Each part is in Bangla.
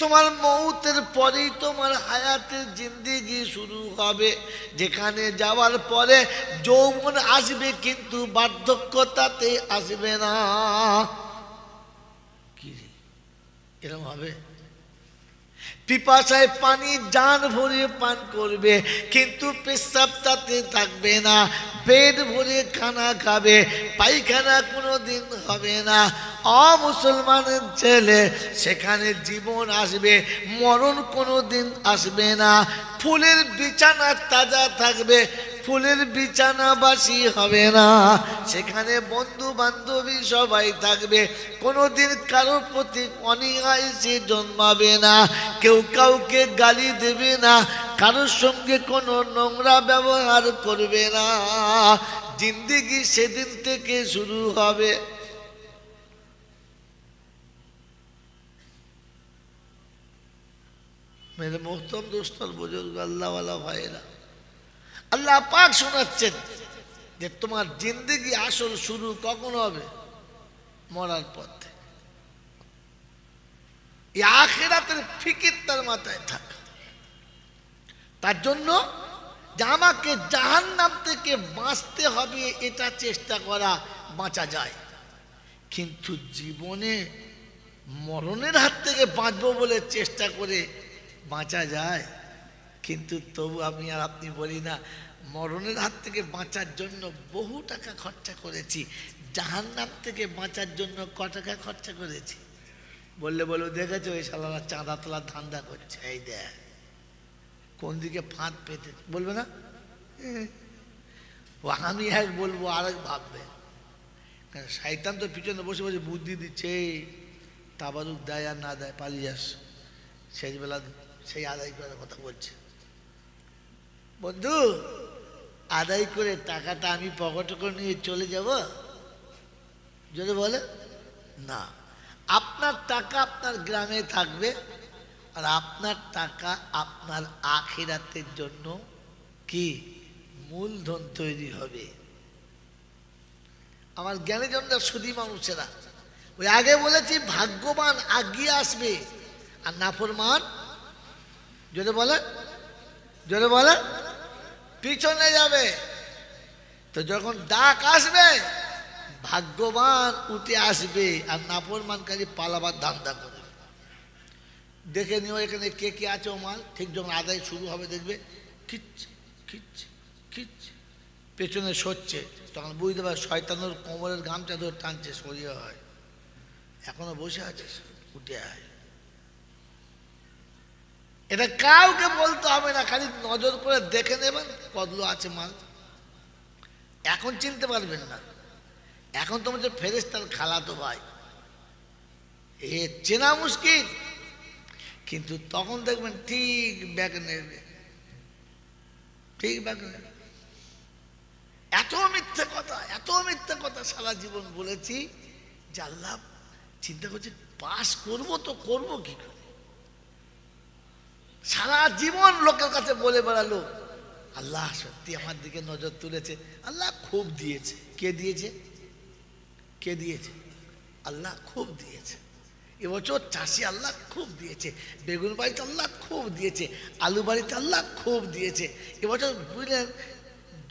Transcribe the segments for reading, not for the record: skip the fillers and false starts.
তোমার মৌতের পরেই তোমার হায়াতের জিন্দেগি শুরু হবে, যেখানে যাওয়ার পরে যৌবন আসবে কিন্তু বার্ধক্যতাতে আসবে না। কি এরকম হবে? পিপাসায় পানি জান ভরে পান করবে কিন্তু পেশাব তাতে থাকবে না, পেট ভরে খানা খাবে, পায়খানা কোনোদিন হবে না। অমুসলমানের ছেলে, সেখানে জীবন আসবে, মরণ কোনোদিন আসবে না। ফুলের বিছানা তাজা থাকবে, ফুলের বিছানাবাসী হবে না। সেখানে বন্ধু বান্ধবী সবাই থাকবে, কোনোদিন কারোর প্রতি অনীহায় সে জন্মাবে না, কেউ কাউকে গালি দেবে না, কারোর সঙ্গে কোনো নোংরা ব্যবহার করবে না। জিন্দেগি সেদিন থেকে শুরু হবে। মেরে মোহতরম দোস্তর বুজুর্গ আল্লাহওয়ালা ভাইরা, আল্লাহ পাক শোনাচ্ছেন যে তোমার জিন্দেগি আসল শুরু কখন হবে? মরার পর থেকে। এই আখিরাতের ফিকির তার মাথায় থাকে। তার জন্য যে আমাকে জাহান্নাম থেকে বাঁচতে হবে এটা চেষ্টা করা, বাঁচা যায়। কিন্তু জীবনে মরণের হাত থেকে বাঁচবো বলে চেষ্টা করে বাঁচা যায়? কিন্তু তবু আমি আর আপনি বলি না, মরণের হাত থেকে বাঁচার জন্য বহু টাকা খরচা করেছি, জাহান্নাম থেকে বাঁচার জন্য ক টাকা খরচা করেছি? বললে বলো, দেখেছো ওই শালারা চাঁদা তোলার ধান্দা করছে, এই দেখ কোন দিকে ফাঁদ পেতে, বলবে না? ও আমি এক বলবো আর এক ভাববে। শয়তান তো পিছনে বসে বসে বুদ্ধি দিচ্ছে, তাবারুক দেয় আর না দেয় পালিয়ে যাস, শেষবেলা সেই আদায় করার কথা বলছে। বন্ধু, আদায় করে টাকাটা আমি পকেটে করে নিয়ে চলে যাব? যদি বলে না, আপনার টাকা আপনার গ্রামে থাকবে, আর আপনার টাকা আপনার আখিরাতের জন্য কি মূলধন তৈরি হবে। আমার জ্ঞানীজনরা সুধী মানুষেরা, ওই আগে বলেছি ভাগ্যবান আগিয়ে আসবে আর নাফরমান যদি বলে, যদি বলে পিছনে যাবে। তো যখন ডাক আসবে ভাগ্যবান উঠে আসবে আর নাফরমান খালি পালাবার ধান্দা করবে। দেখে নিও এখানে কে কে আছে, ও মাল ঠিক যখন আদায় শুরু হবে দেখবে খিচ খিচ খিচ পেছনে সরছে, তখন বুঝতে পারে শয়তানের কোমরের গামছা ধরে টানছে, সরিয়ে হয়, এখনো বসে আছে, উঠে আয়। এটা কাউকে বলতে হবে না, খালি নজর করে দেখে নেবেন কতলো আছে মাল। এখন চিনতে পারবেন না, এখন তোমার যে ফেরেশতার খালাতো ভাই, এ চেনা মুশকিল, কিন্তু তখন দেখবেন ঠিক ব্যাগ নেবে, ঠিক ব্যাগ নেবে। এত মিথ্যে কথা, এত মিথ্যে কথা সারা জীবন বলেছি যে আল্লাহ চিন্তা করছে পাস করবো তো করবো কি করে। সারা জীবন লোকের কাছে বলে বেড়ালো আল্লাহ সত্যি আমার দিকে নজর তুলেছে, আল্লাহ খুব দিয়েছে। কে দিয়েছে? কে দিয়েছে? আল্লাহ খুব দিয়েছে। এবছর চাষি আল্লাহ খুব দিয়েছে, বেগুন বাড়িতে আল্লাহ খুব দিয়েছে, আলু বাড়িতে আল্লাহ খুব দিয়েছে। এবছর বুঝলেন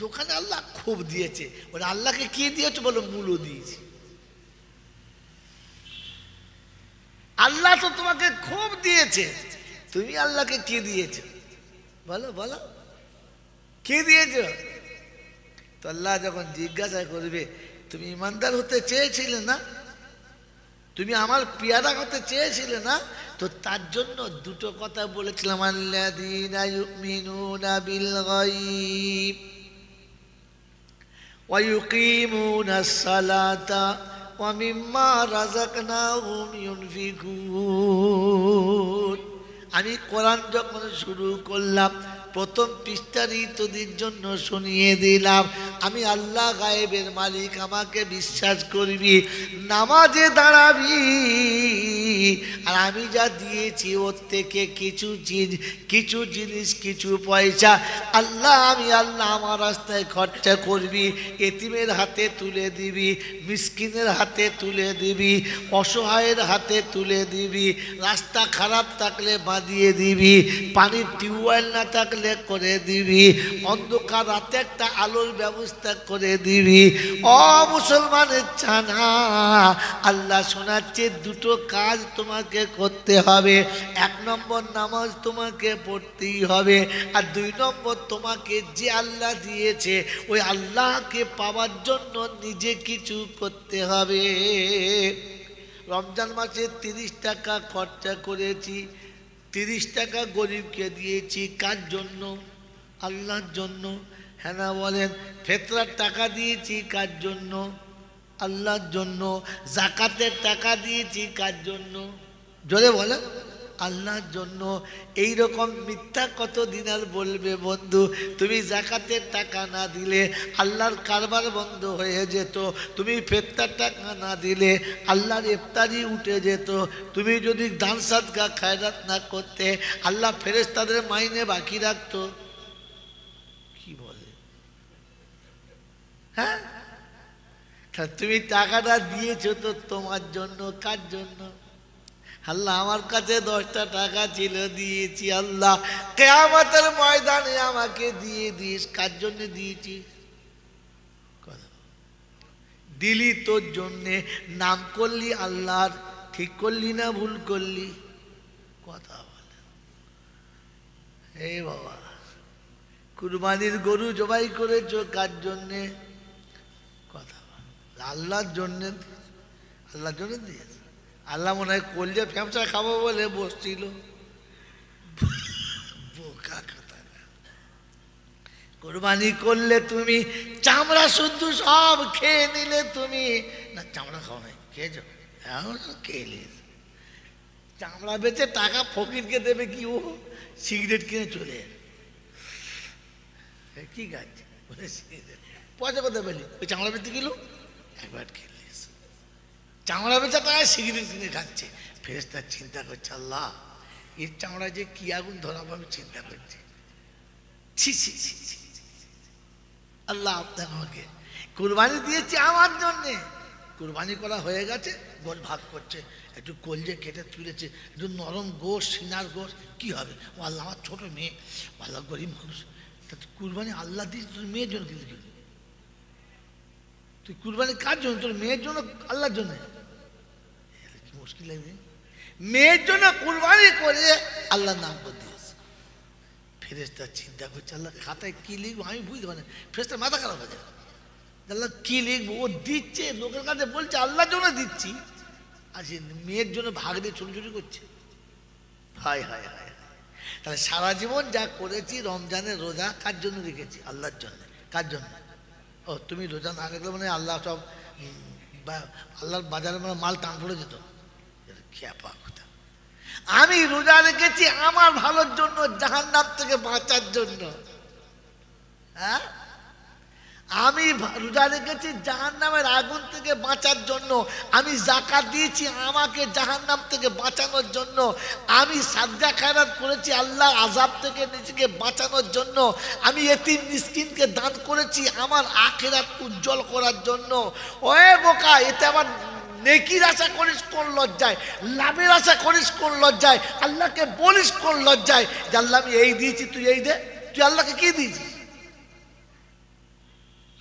দোকানে আল্লাহ খুব দিয়েছে। ওরা আল্লাহকে কি দিয়েছে বলো? মূল্য দিয়েছে। আল্লাহ তো তোমাকে খুব দিয়েছে, তুমি আল্লাহকে কি দিয়েছ বলো? বলো কি দিয়েছ? তো আল্লাহ যখন জিজ্ঞাসা করবে তুমি ইমানদার হতে চেয়েছিলে না, তুমি আমার পেয়ারা হতে চেয়েছিলে না, তো তার জন্য দুটো কথা বলেছিলাম, আল্লাযীনা ইউমিনুনা বিল গায়ব ওয়া ইউকিমুনাস সালাতা ওয়া মিম্মা রাযাকনাহুম ইউনফিকুন। আমি কোরআন যখন শুরু করলাম প্রথম পৃষ্ঠারই তোদের জন্য শুনিয়ে দিলাম, আমি আল্লাহ গায়েবের মালিক, আমাকে বিশ্বাস করবি, নামাজে দাঁড়াবি, আর আমি যা দিয়েছি ওর থেকে কিছু জিনিস কিছু পয়সা আল্লাহ আমার রাস্তায় খরচা করবি, এতিমের হাতে তুলে দিবি, মিসকিনের হাতে তুলে দিবি, অসহায়ের হাতে তুলে দিবি, রাস্তা খারাপ থাকলে বাঁধিয়ে দিবি, পানির টিউবওয়েল না থাকলে করে দিবি, অন্ধকার রাতে একটা আলোর ব্যবস্থা করে দিবি। ও মুসলমানের জানা, আল্লাহ শোনাচ্ছে দুটো কাজ তোমাকে করতে হবে। 1 নম্বর নামাজ তোমাকে পড়তেই হবে, আর 2 নম্বর তোমাকে যে আল্লাহ দিয়েছে ওই আল্লাহকে পাওয়ার জন্য নিজে কিছু করতে হবে। রমজান মাসে 30 টাকা খরচা করেছি, 30 টাকা গরিবকে দিয়েছি। কার জন্য? আল্লাহর জন্য। হ্যাঁ না বলেন? ফেতরার টাকা দিয়েছি কার জন্য? আল্লাহর জন্য। জাকাতের টাকা দিয়েছি কার জন্য? জোরে বলেন, আল্লাহর জন্য। এই রকম মিথ্যা কতদিন আর বলবে বন্ধু? তুমি জাকাতের টাকা না দিলে আল্লাহর কারবার বন্ধ হয়ে যেত, তুমি ফেতরার টাকা না দিলে আল্লাহর ইফতারি উঠে যেত, তুমি যদি দান সাদকা খায়রাত না করতে আল্লাহ ফেরেশতাদের মাইনে বাকি রাখতো। কি বলে? হ্যাঁ, তুমি টাকাটা দিয়েছো তো তোমার জন্য। কার জন্য? আল্লাহ আমার কাছে 10টা টাকা ছিল, দিয়েছি। আল্লাহ কিয়ামতের ময়দানে আমাকে দিয়ে দিস। কার জন্য দিয়েছিস? দিলি তোর জন্যে, নাম করলি আল্লাহর, ঠিক করলি না ভুল করলি? কথা বলে। এই বাবা, কুরবানির গরু জবাই করেছো কার জন্যে? কথা বলে। আল্লাহর জন্যে। আল্লাহর জন্য দিয়েছে। আল্লাহ মনে হয় কলজে ফ্যামসা খাবো বলে বসছিল। বোকা কথা। কোরবানি করলে তুমি চামড়া শুদ্ধ সব খেয়ে নিলে, তুমি না চামড়া খাও নাই, খেয়েছ? খেয়ে নিস। চামড়া বেচে টাকা ফকিরকে দেবে কি? ও সিগারেট কিনে চলে কি গাছ বলে সিগারেট পয়সা কোথায় পেলি? ওই চামড়া বেচতে গেল, একবার খেয়ে চামড়া বেচা টাকা সিগারেট কিনে খাচ্ছে। ফেরেশতা চিন্তা করছে, আল্লাহ এর চামড়া যে কি আগুন ধরাবো আমি চিন্তা করছি। ছি ছি ছি ছি, আল্লাহ আপনার আমাকে কুরবানি দিয়েছি আমার জন্যে। কুরবানি করা হয়ে গেছে, গোশ ভাগ করছে, একটু কলজে কেটে তুলেছে, একটু নরম গোশ, সিনার গোশ। কি হবে? ও আল্লাহ আমার ছোটো মেয়ে, আল্লাহ গরিব মানুষ, তা কুরবানি আল্লাহ দিয়েছি, তোর মেয়ের জন্য কিন্তু কি? তুই কুরবানি কার জন্য? তোর মেয়ের জন্য, আল্লাহর জন্য? কি মুশকিল লাগে। মেয়ের জন্য কুরবানি করে আল্লাহর নাম করে দিয়েছে। ফেরেশতা চিন্তা করছে, আল্লাহ খাতায় কি লিখবো আমি বুঝতে পারি। ফেরেশতার মাথা খারাপ হয়ে যায়। আল্লাহ কি লিখবো? ও দিচ্ছে, লোকের কাছে বলছে আল্লাহর জন্য দিচ্ছি, আর সে মেয়ের জন্য ভাগ দিয়ে ছোটাছুটি করছে। হায় হায় হায়। তাহলে সারা জীবন যা করেছি, রমজানের রোজা কার জন্য রেখেছি? আল্লাহর জন্য। কার জন্য? ও তুমি রোজা না রাখলে মানে আল্লাহ সব আল্লাহর বাজারে মানে মাল টান পড়ে যেত। খেপা কথা। আমি রোজা রেখেছি আমার ভালোর জন্য, জাহান্নাম থেকে বাঁচার জন্য। হ্যাঁ, আমি রোজা রেখেছি জাহান্নামের আগুন থেকে বাঁচার জন্য। আমি যাকাত দিয়েছি আমাকে জাহান্নাম থেকে বাঁচানোর জন্য। আমি সাদকা খায়রাত করেছি আল্লাহ আযাব থেকে নিজেকে বাঁচানোর জন্য। আমি এতিম মিসকিনকে দান করেছি আমার আখিরাত উজ্জ্বল করার জন্য। ওরে বোকা, এতে আবার নেকির আশা করিস কোন লজ্জায়? লাভের আশা করিস কোন লজ্জায়? আল্লাহকে বলিস কোন লজ্জায় যে আল্লাহ আমি এই দিয়েছি, তুই এই দে? তুই আল্লাহকে কি দিয়েছিস?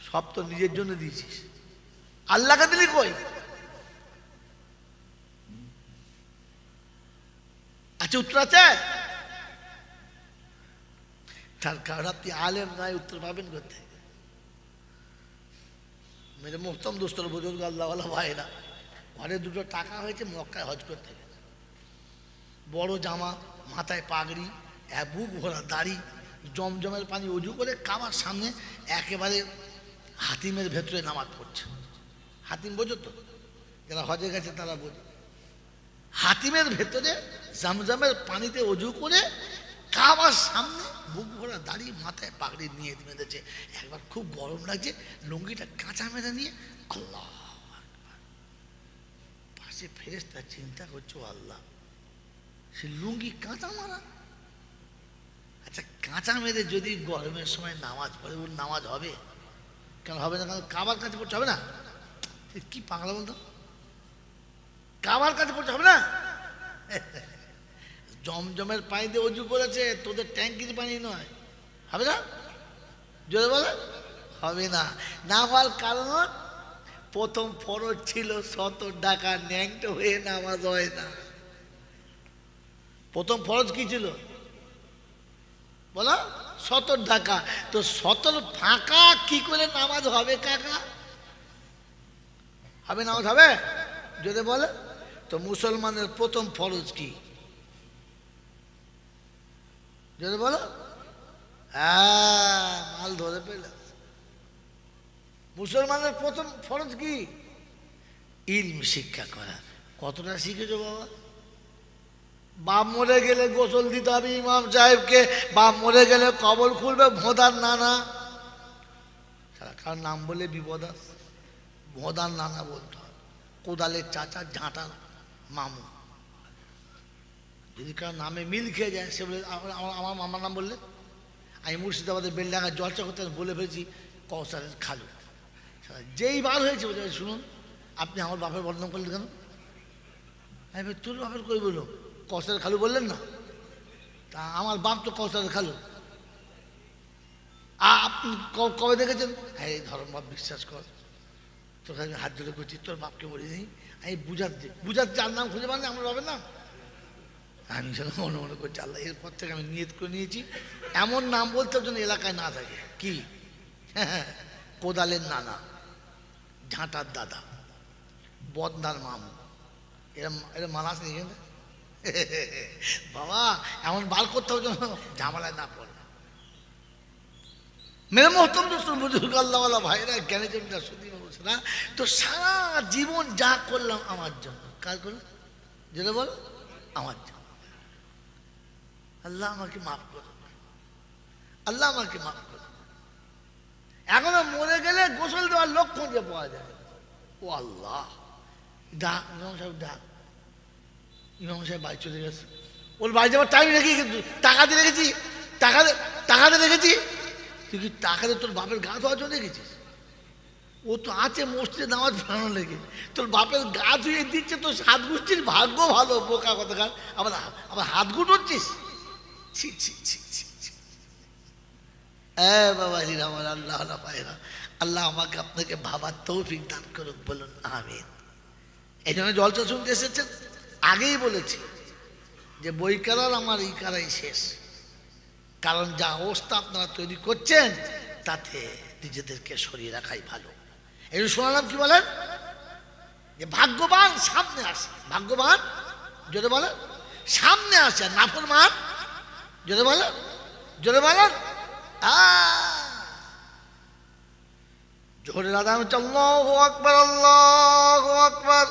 সব তো নিজের জন্য দিয়েছিস, আল্লাহকে দিলি কই? আচ্ছা, উত্তর আছে? তার কারণ আপনি আলেম নয়, উত্তর পাবেন করতে। মেরে মোহতম দোস্তর বুজুর্গ আল্লাহওয়ালা ভাইরা, ঘরে 2টো টাকা হয়েছে, মক্কায় হজ করতে গেছে। বড় জামা, মাথায় পাগড়ি, বুক ভরা দাড়ি, জমজমের পানি অজু করে কাবার সামনে একেবারে হাতিমের ভেতরে নামাজ পড়ছে। হাতিম বোঝো তো? যারা হজে গেছে তারা বোঝে। হাতিমের ভেতরে জমজমের পানিতে অজু করে কাবার সামনে বুক ভরা দাড়ি, মাথায় পাগড়ি নিয়ে বেঁধেছে। একবার খুব গরম লাগছে, লুঙ্গিটা কাঁচা মেরে নিয়ে আল্লাহ পাশে ফেরেশতা চিন্তা করছো, আল্লাহ সে লুঙ্গি কাঁচা মারা। আচ্ছা কাঁচা মেরে যদি গরমের সময় নামাজ পড়ে, ওর নামাজ হবে কেন? হবে না, কারণ কাবার কাছে পড়তে হবে না। কি পাগলা বলতো, কাবার কাছে পড়তে হবে না? জমজমের পানি দিয়ে অজু করেছে, তোদের ট্যাঙ্কির পানি নয়, হবে না? জোরে বলে হবে না। না হওয়ার কারণ প্রথম ফরজ ছিল 70 টাকা, ন্যাংটো হয়ে নামাজ হয় না। প্রথম ফরজ কি ছিল বলো? 70 টাকা। তো 70 ফাঁকা কি করে নামাজ হবে কাকা? হবে নামাজ হবে? যদি বলে তো মুসলমানের প্রথম ফরজ কি? যদি বলো, হ্যাঁ মাল ধরে পেলে। মুসলমানের প্রথম ফরজ কি? ইলম শিক্ষা করা। কতটা শিখেছো বাবা? বাপ মরে গেলে গোসল দিতে হবে ইমাম সাহেবকে, বাপ মরে গেলে কবর খুলবে ভোঁদার নানা। সারা কার নাম বলে বিপদ আছে, ভোঁদার নানা বলতে হবে, কোদালের চাচা, ঝাঁটার মামু। যদি কারো নামে মিল খেয়ে যায়, সে বলে আমার মামার নাম বললে। আমি মুর্শিদাবাদের বেলডাঙ্গায় জলসা করতে বলে ফেলেছি কৌসারের খালু। যেই বার হয়েছে বলে, শুনুন আপনি আমার বাপের বদনাম করলেন কেন? আমি ভাই তোর বাপের কই বললো? কৌসারের খালু বললেন না? তা আমার বাপ তো কৌসারের খালু। আপনি কবে দেখেছেন? হ্যাঁ এই ধর্ম বাপ বিশ্বাস কর, তোর কাছে হাত ধরে করছি, তোর বাপকে বলি নেই। আমি বুঝাচ্ছি আর নাম খুঁজে পাননি আমার বাপের নাম। আমি সেটা মনে মনে করছি, আল্লাহ এরপর থেকে আমি নিয়ত করে নিয়েছি এমন নাম বলতে যেন এলাকায় না থাকে। কি? কোদালের নানা, ঝাঁটার দাদা, বদনার মামু, এরা মানাস নেই বাবা। এমন বার করতে হবে যেন ঝামেলায় না পড়ে। মেরে মহতম দোস্ত বুজুর্গ আল্লাহওয়ালা ভাইরা, জ্ঞানী জমিটা শুধু না। তো সারা জীবন যা করলাম আমার জন্য, কাজ করলাম যেটা বল আমার জন্য। আল্লাহ আমাকে মাফ করুন, আল্লাহ আমাকে মাফ করুন। এখনো মরে গেলে গোসল দেওয়ার লোক খুঁজে পাওয়া যায়। ও আল্লাহ, ডাক ইমাম সাহেব, ডাক। ইমাম সাহেব বাড়ি চলে গেছে, ওর বাড়ি যাওয়ার টাইম রেখে, কিন্তু টাকা দিয়ে রেখেছি, টাকা দিয়ে রেখেছি। তুই কি টাকা দিয়ে তোর বাপের গা ধোয়ার জন্য রেখেছিস? ও তো আছে মসজিদে নামাজ পড়ানো লেগে, তোর বাপের গা ধুয়ে দিচ্ছে। তোর হাত গুছছিস, ভাগ্য ভালো বোকা কথাকার, আবার হাত গুটোচ্ছিস। ছি ছি ছি ছি ছি। বাবাজির আমার আল্লাহ পায়রা, আল্লাহ আমাকে আপনাকে ভাবার তৌফিক দান করুক, বলুন আমিন। এই জন্য জলসা শুনতে এসেছেন। আগেই বলেছি যে বই কারার আমার এই কারাই শেষ, কারণ যা অবস্থা আপনারা তৈরি করছেন তাতে নিজেদেরকে সরিয়ে রাখাই ভালো। এই শোনালাম কি বলেন যে ভাগ্যবান সামনে আসে, ভাগ্যবান যদি বলেন সামনে আসে, নাফরমান যদি বলেন, যদি বলেন জোরে আদান হচ্ছে আল্লাহু আকবার, আল্লাহু আকবার।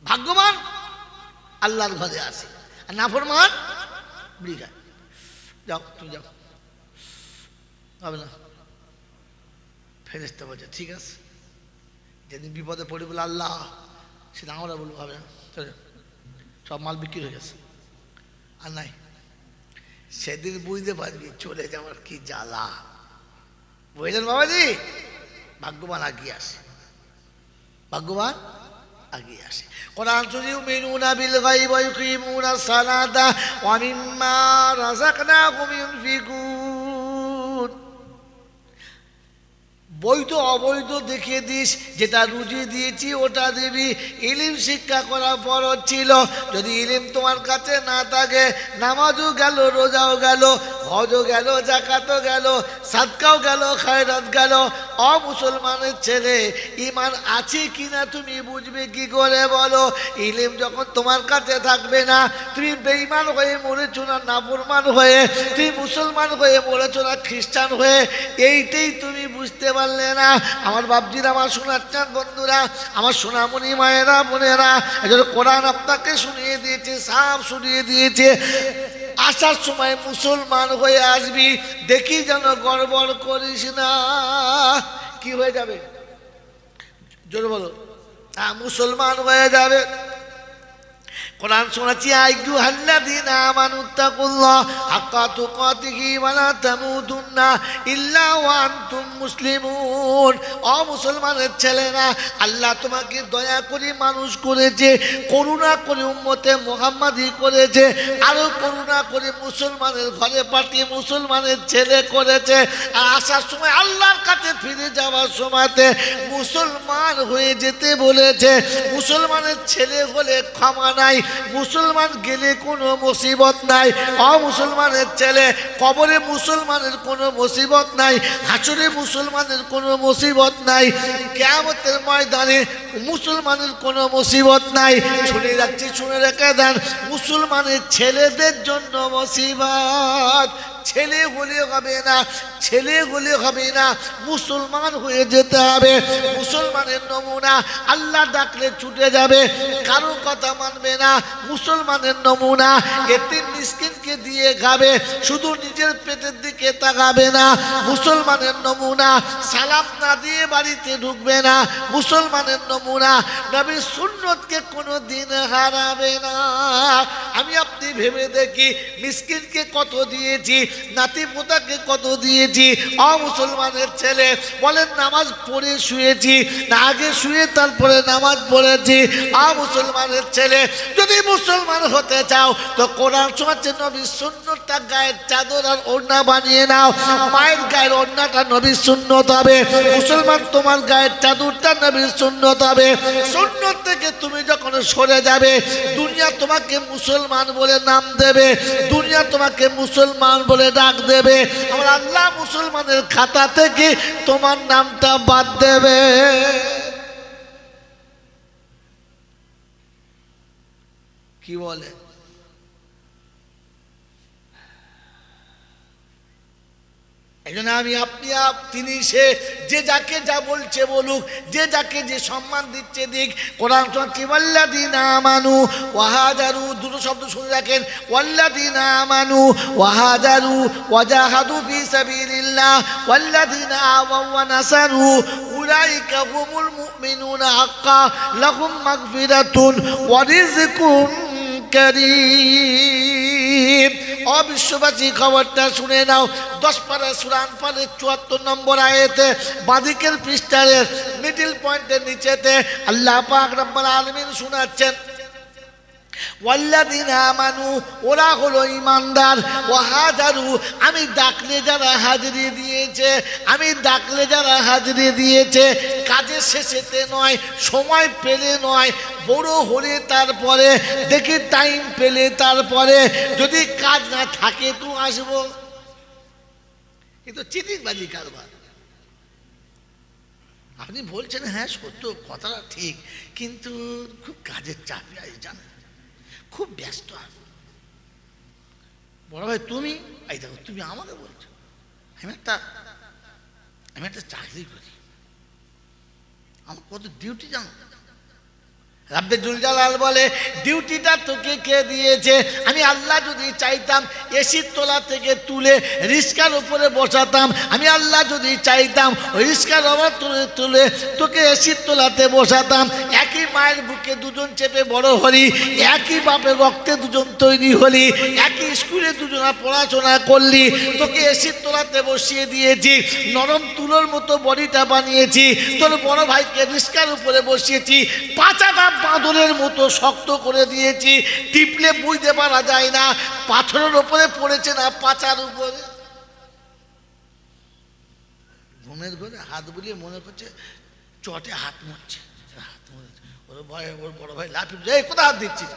ভাগ্যবান আল্লাহর ঘরে আসে, আর নাফরমান বিড়ি। যাও তুমি যাও, হবে না। ফেরেশতা বলছে ঠিক আছে, যেদিন বিপদে পড়ে বলে আল্লাহ, সেটা আমরা বলবো হবে না, সব মাল বিক্রি হয়ে গেছে আর নাই। সেদিন বুঝতে পারবি চলে যাওয়ার কি জ্বালা। বুঝলেন বাবাজি? ভাগ্যবান আগিয়ে আসে, ভাগ্যবান আগিয়ে আসে। কোরআন শরীফ ইউমিনুনা বিল গায়বি ওয়া ইউকিমুনাস সালাতা ওয়া মিম্মা রাযাকনাহুম ইউনফিকুন। বৈধ অবৈধ দেখিয়ে দিস, যেটা রুজি দিয়েছি ওটা দিবি। ইলিম শিক্ষা করা ফরজ ছিল। যদি ইলিম তোমার কাছে না থাকে, নামাজও গেল, রোজাও গেল, হজও গেল, যাকাতও গেল, সাদকাও গেল, খায়রাত গেল। অমুসলমানের ছেলে ঈমান আছে কিনা তুমি বুঝবে কি করে বলো? ইলিম যখন তোমার কাছে থাকবে না, তুমি বেঈমান হয়ে মরেছো না নাফরমান হয়ে, তুমি মুসলমান হয়ে মরেছো না খ্রিস্টান হয়ে, এইটাই তুমি বুঝতে পারলে না। আমার বাপজিরা, আমার সোনার চাঁদ বন্ধুরা, আমার সোনামণি মায়েরা, বোনেরা, এজন্য কোরআন আপনাকে শুনিয়ে দিয়েছে, সাফ শুনিয়ে দিয়েছে। আসার সময় মুসলমান হয়ে আসবি, দেখি যেন গড়বড় করিস না। কি হয়ে যাবে জোরে বলো? মুসলমান হয়ে যাবে। কোরআন শোনাচ্ছি, আইয়ুহাল্লাযীনা আমানুত্তাকুল্লাহ হাক্কা তুকাতিহি ওয়া লা তামুতুন্না ইল্লা ওয়া আনতুম মুসলিমুন। ও মুসলমানের ছেলেরা, আল্লাহ তোমাকে দয়া করে মানুষ করেছে, করুণা করে উম্মতে মুহাম্মাদি করেছে, আরো করুণা করে মুসলমানের ঘরে পাঠিয়ে মুসলমানের ছেলে করেছে। আর আসার সময় আল্লাহর কাছে ফিরে যাওয়ার সময়তে মুসলমান হয়ে যেতে বলেছে। মুসলমানের ছেলে হলে ক্ষমা নাই, মুসলমান গেলে কোনো মুসিবত নাই। অমুসলমানের ছেলে কবরে মুসলমানের কোনো মুসিবত নাই, হাসরে মুসলমানের কোনো মুসিবত নাই, কিয়ামতের ময়দানে মুসলমানের কোনো মুসিবত নাই। শুনে রাখছি, শুনে রেখে দেন, মুসলমানের ছেলেদের জন্য মুসিবত। ছেলে হলে হবে না, ছেলে হলে হবে না, মুসলমান হয়ে যেতে হবে। মুসলমানের নমুনা, আল্লাহ ডাকলে ছুটে যাবে, কারো কথা মানবে না। মুসলমানের নমুনা, এতিম মিসকিনকে দিয়ে খাবে, শুধু নিজের পেটের দিকে তাকাবে না। মুসলমানের নমুনা, সালাম না দিয়ে বাড়িতে ঢুকবে না। মুসলমানের নমুনা, নবীর সুন্নতকে কোনো দিন হারাবে না। আমি আপনি ভেবে দেখি, মিসকিনকে কত দিয়েছি, নাতি পোতাকে কত দিয়েছি। মুসলমানের ছেলে বলেন নামাজ পড়ে শুয়েছি, না আগে শুয়ে তারপরে নামাজ পড়েছি। মুসলমানের ছেলে, যদি মুসলমান হতে চাও তো কোরআন শোনাচ্ছে, নবীর সুন্নতটা গায়ের চাদর আর ওড়না বানিয়ে নাও। মায়ের গায়ের ওড়নাটা নবীর সুন্নত হবে। মুসলমান, তোমার গায়ের চাদরটা নবীর সুন্নত হবে। সুন্নত থেকে তুমি যখন সরে যাবে, দুনিয়া তোমাকে মুসলমান বলে নাম দেবে, দুনিয়া তোমাকে মুসলমান বলে ডাক দেবে। আমার আল্লাহ মুসলমানের খাতা থেকে তোমার নামটা বাদ দেবে। কি বলে? এজন্য আমি আপনি তিনি সে, যে যাকে যা বলছে বলুক, যে যাকে যে সম্মান দিচ্ছে দিক। কোরআন শোনাচ্ছি, ওয়াল্লাযীনা আমানু ওয়া হাজারু, দুটো শব্দ শুনে রাখেন, ওয়াল্লাযীনা আমানু ওয়া হাজারু ওয়া জাহাদু ফি সাবিলিল্লাহ ওয়াল্লাযীনা আওয়াউ ওয়া নাসারু উলাইকা হুমুল মুমিনুনা হাক্কান লাহুম মাগফিরাতুন ওয়া রিজকুন কারীম। অবিশ্ববাসী, খবরটা শুনে নাও। 10 পারা সূরা আনফালের 74 নম্বর আয়াতে বাদিকের পৃষ্ঠার মিডল পয়েন্টের নিচেতে আল্লাহ পাক রব্বুল আলামিন শোনাচ্ছেন, ওয়াল্লাযীনা আমানু, ওরা হলো ঈমানদার, ওয়া হাজারু, আমি ডাকলে যারা হাজিরি দিয়েছে, আমি ডাকলে যারা হাজিরি দিয়েছে, কাজের শেষেতে নয়, সময় পেলে নয়, বড় হলে তারপরে দেখি, টাইম পেলে তারপরে, যদি কাজ না থাকে তো আসবো। কিন্তু চিটিংবাজি কারবার। আপনি বলছেন হ্যাঁ সত্য, কথাটা ঠিক, কিন্তু খুব কাজের চাপে আছে, জানেন, খুব ব্যস্ত। বড় ভাই তুমি, এই দেখো তুমি আমাকে বলছো, আমি একটা চাকরি করি, আমার কত ডিউটি জানো। রাব্বে জুল জালাল বলে, ডিউটিটা তোকে কে দিয়েছে? আমি আল্লাহ যদি চাইতাম এসির তোলা থেকে তুলে রিস্কার উপরে বসাতাম, আমি আল্লাহ যদি চাইতাম ওই রিস্কার ওপর তুলে তোকে এসির তোলাতে বসাতাম। একই মায়ের বুকে দুজন চেপে বড় হলি, একই বাপের রক্তে দুজন তৈরি হলি, একই স্কুলে দুজনা পড়াশোনা করলি, তোকে এসির তোলাতে বসিয়ে দিয়েছি, নরম তুলোর মতো বডিটা বানিয়েছি, তোর বড় ভাইকে রিস্কার উপরে বসিয়েছি, পাচাটা বাঁদরের মতো শক্ত করে দিয়েছি, টিপলে বুঝতে পারা যায় না পাথরের উপরে পড়েছে না পাচার উপরে। ঘুমের ঘরে হাত বুলিয়ে মনে করছে চটে হাত মুছছে, হাত মুছছে। ওর ভয়, ওর বড় ভাই লাফিয়ে, এই কোথায় হাত দিচ্ছিস?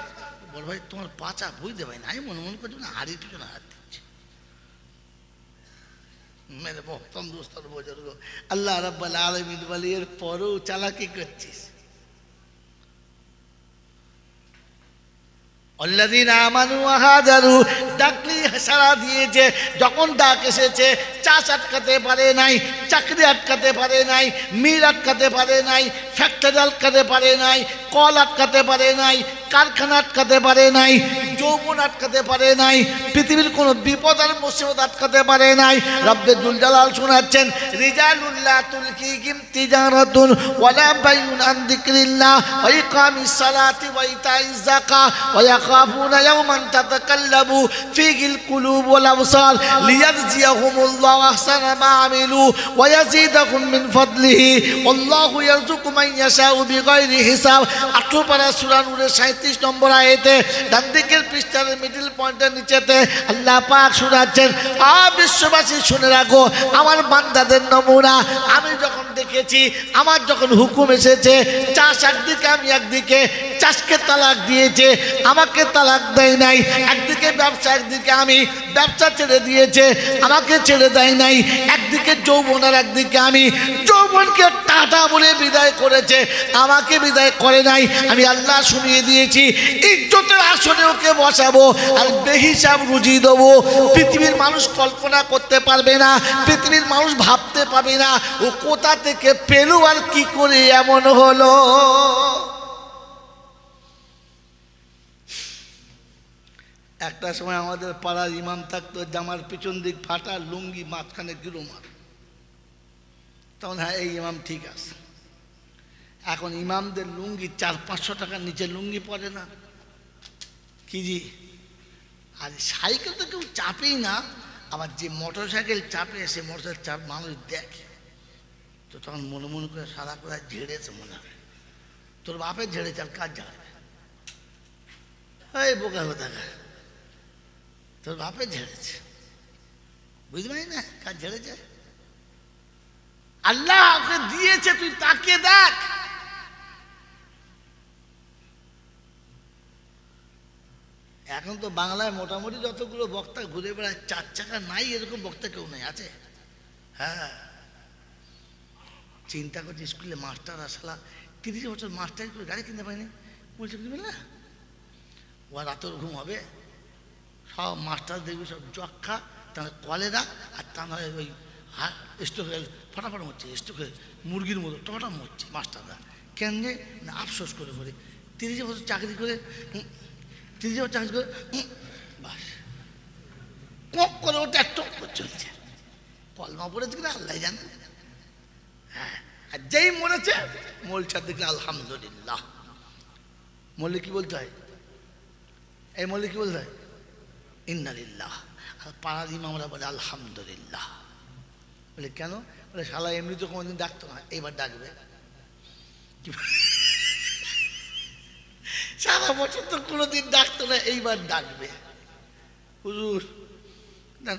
বড় ভাই তোমার পাচা বুঝতে পারি না, আমি মনে করছি না হাড়ির পিছনে হাত দিচ্ছে। মেরে মোহতরম দোস্ত বুজুর্গ, আল্লাহ রাব্বুল আলামিন বলে এর পরেও চালাকি করছিস। আল্লাযীনা আমানু ওয়া হাজারু, ডাকলি সাড়া দিয়েছে, যখন ডাক এসেছে, চাষ আটকাতে পারে নাই, চাকরি আটকাতে পারে নাই, মিল আটকাতে পারে নাই, ফ্যাক্টরি আটকাতে পারে নাই, কল আটকাতে পারে নাই, কারখানা আটকাতে পারে নাই, যৌবন আটকাতে পারে নাই, পৃথিবীর কোনো বিপদ আর মুসিবত আটকাতে পারে নাই। রব্বে জুল জালাল শোনাচ্ছেন, রিজালুল্লাহ তুলকিহিম তিজারাতুন ওয়ালা বাইউন আন যিকরিল্লাহ ওয়া ইকামিস সালাতি ওয়া ইতাইজ যাকাত ওয়া ইয়াখাফুনা ইয়াওমান তাতাকাল্লাবু ফীহিল কুলুব ওয়াল আবসার লিয়াজজিয়াহুমুল্লাহু আহসানা মা আমিলু ওয়া ইয়াজিদাহুম মিন ফাদলিহি আল্লাহু ইয়ারযুকু মান ইয়াশাউ বিগাইরি হিসাব। 18 পারা সূরা নূরের 37 নম্বর আয়াতে ডান দিকের পৃষ্ঠার মিডল পয়েন্টের নিচেতে আল্লাহ পাক শোনাচ্ছেন, বিশ্ববাসী শুনে রাখো, আমার বান্দাদের নমুনা আমি যখন দেখেছি, আমার যখন হুকুম এসেছে, চাষ একদিকে আমি একদিকে, চাষকে তালাক দিয়েছে, আমাকে তালাক দেয় নাই, একদিকে ব্যবসা একদিকে আমি, ব্যবসা ছেড়ে দিয়েছে, আমাকে ছেড়ে দেয় নাই, একদিকে যৌবন আর একদিকে আমি, যৌবনকে টাটা বলে বিদায় করেছে, আমাকে বিদায় করে নাই। আমি আল্লাহ শুনিয়ে দিয়েছি, ইজ্জতের আসনে ওকে বসাবো আর বেহিসাব রুজি দেবো। পৃথিবীর মানুষ কল্পনা করতে পারবে না, পৃথিবীর মানুষ ভাবতে পারবে না ও কোথা থেকে পেলু আর কি করে এমন হলো। একটা সময় আমাদের পাড়ার ইমাম থাকতো, জামার পিছন দিক ফাটা, লুঙ্গি মাঝখানে গিরোমার। তখন হ্যাঁ এই ইমাম ঠিক আছে। এখন ইমামদের লুঙ্গি 400-500 টাকার নিচে লুঙ্গি পরে না কি জি। আর সাইকেল তো কেউ চাপেই না, আবার যে মোটর সাইকেল চাপে সে মোটর সাইকেল চাপ মানুষ দেখে তো তখন মনে মনে করে সারা করে ঝেড়েছে মনে হয়। তোর বাপের ঝেড়েছে আর কাজ ঝাড়বে? এই বোকা কথা, তোর বাপের ঝেড়েছে, বুঝতে পারি না কাজ ঝেড়েছে। আল্লাহ ওকে দিয়েছে, তুই তাকে দেখ। এখন তো বাংলায় মোটামুটি যতগুলো বক্তা ঘুরে বেড়ায়, 4 চাকা নাই এরকম বক্তা কেউ নেই, আছে? হ্যাঁ, চিন্তা করছি স্কুলে মাস্টার আসলা 30 বছর মাস্টার করে গাড়ি কিনতে পারিনি, বলছে না ও রাতের ঘুম হবে। সব মাস্টার দেখবি সব যক্ষা, তার কলেরা, আর তা নয় ওই স্টোক ফটাফট মরছে, স্টোকে মুরগির মতো টটা মরছে মাস্টাররা। কেন না আফসোস করে করে 30 বছর চাকরি করে, 30 বছর চাকরি করে বাস কক করে ওটা একটা চলছে। কলমা পড়েছে কিনা আল্লাহ জানে। হ্যাঁ, আর যেই মরেছে মলটা দেখলে আলহামদুলিল্লাহ। মল্লে কি বলতে হয়? এই মল্লে কি বলতে হয়? ইন্নালিল্লাহ। আর পাড়ার ইমামরা বলে আলহামদুলিল্লাহ। বলে কেন? বলে শালা এমনি তো কোনোদিন ডাকতো না, এইবার ডাকবে। সারা বছর তো কোনোদিন ডাকতো না, এইবার ডাকবে। হুজুর দেন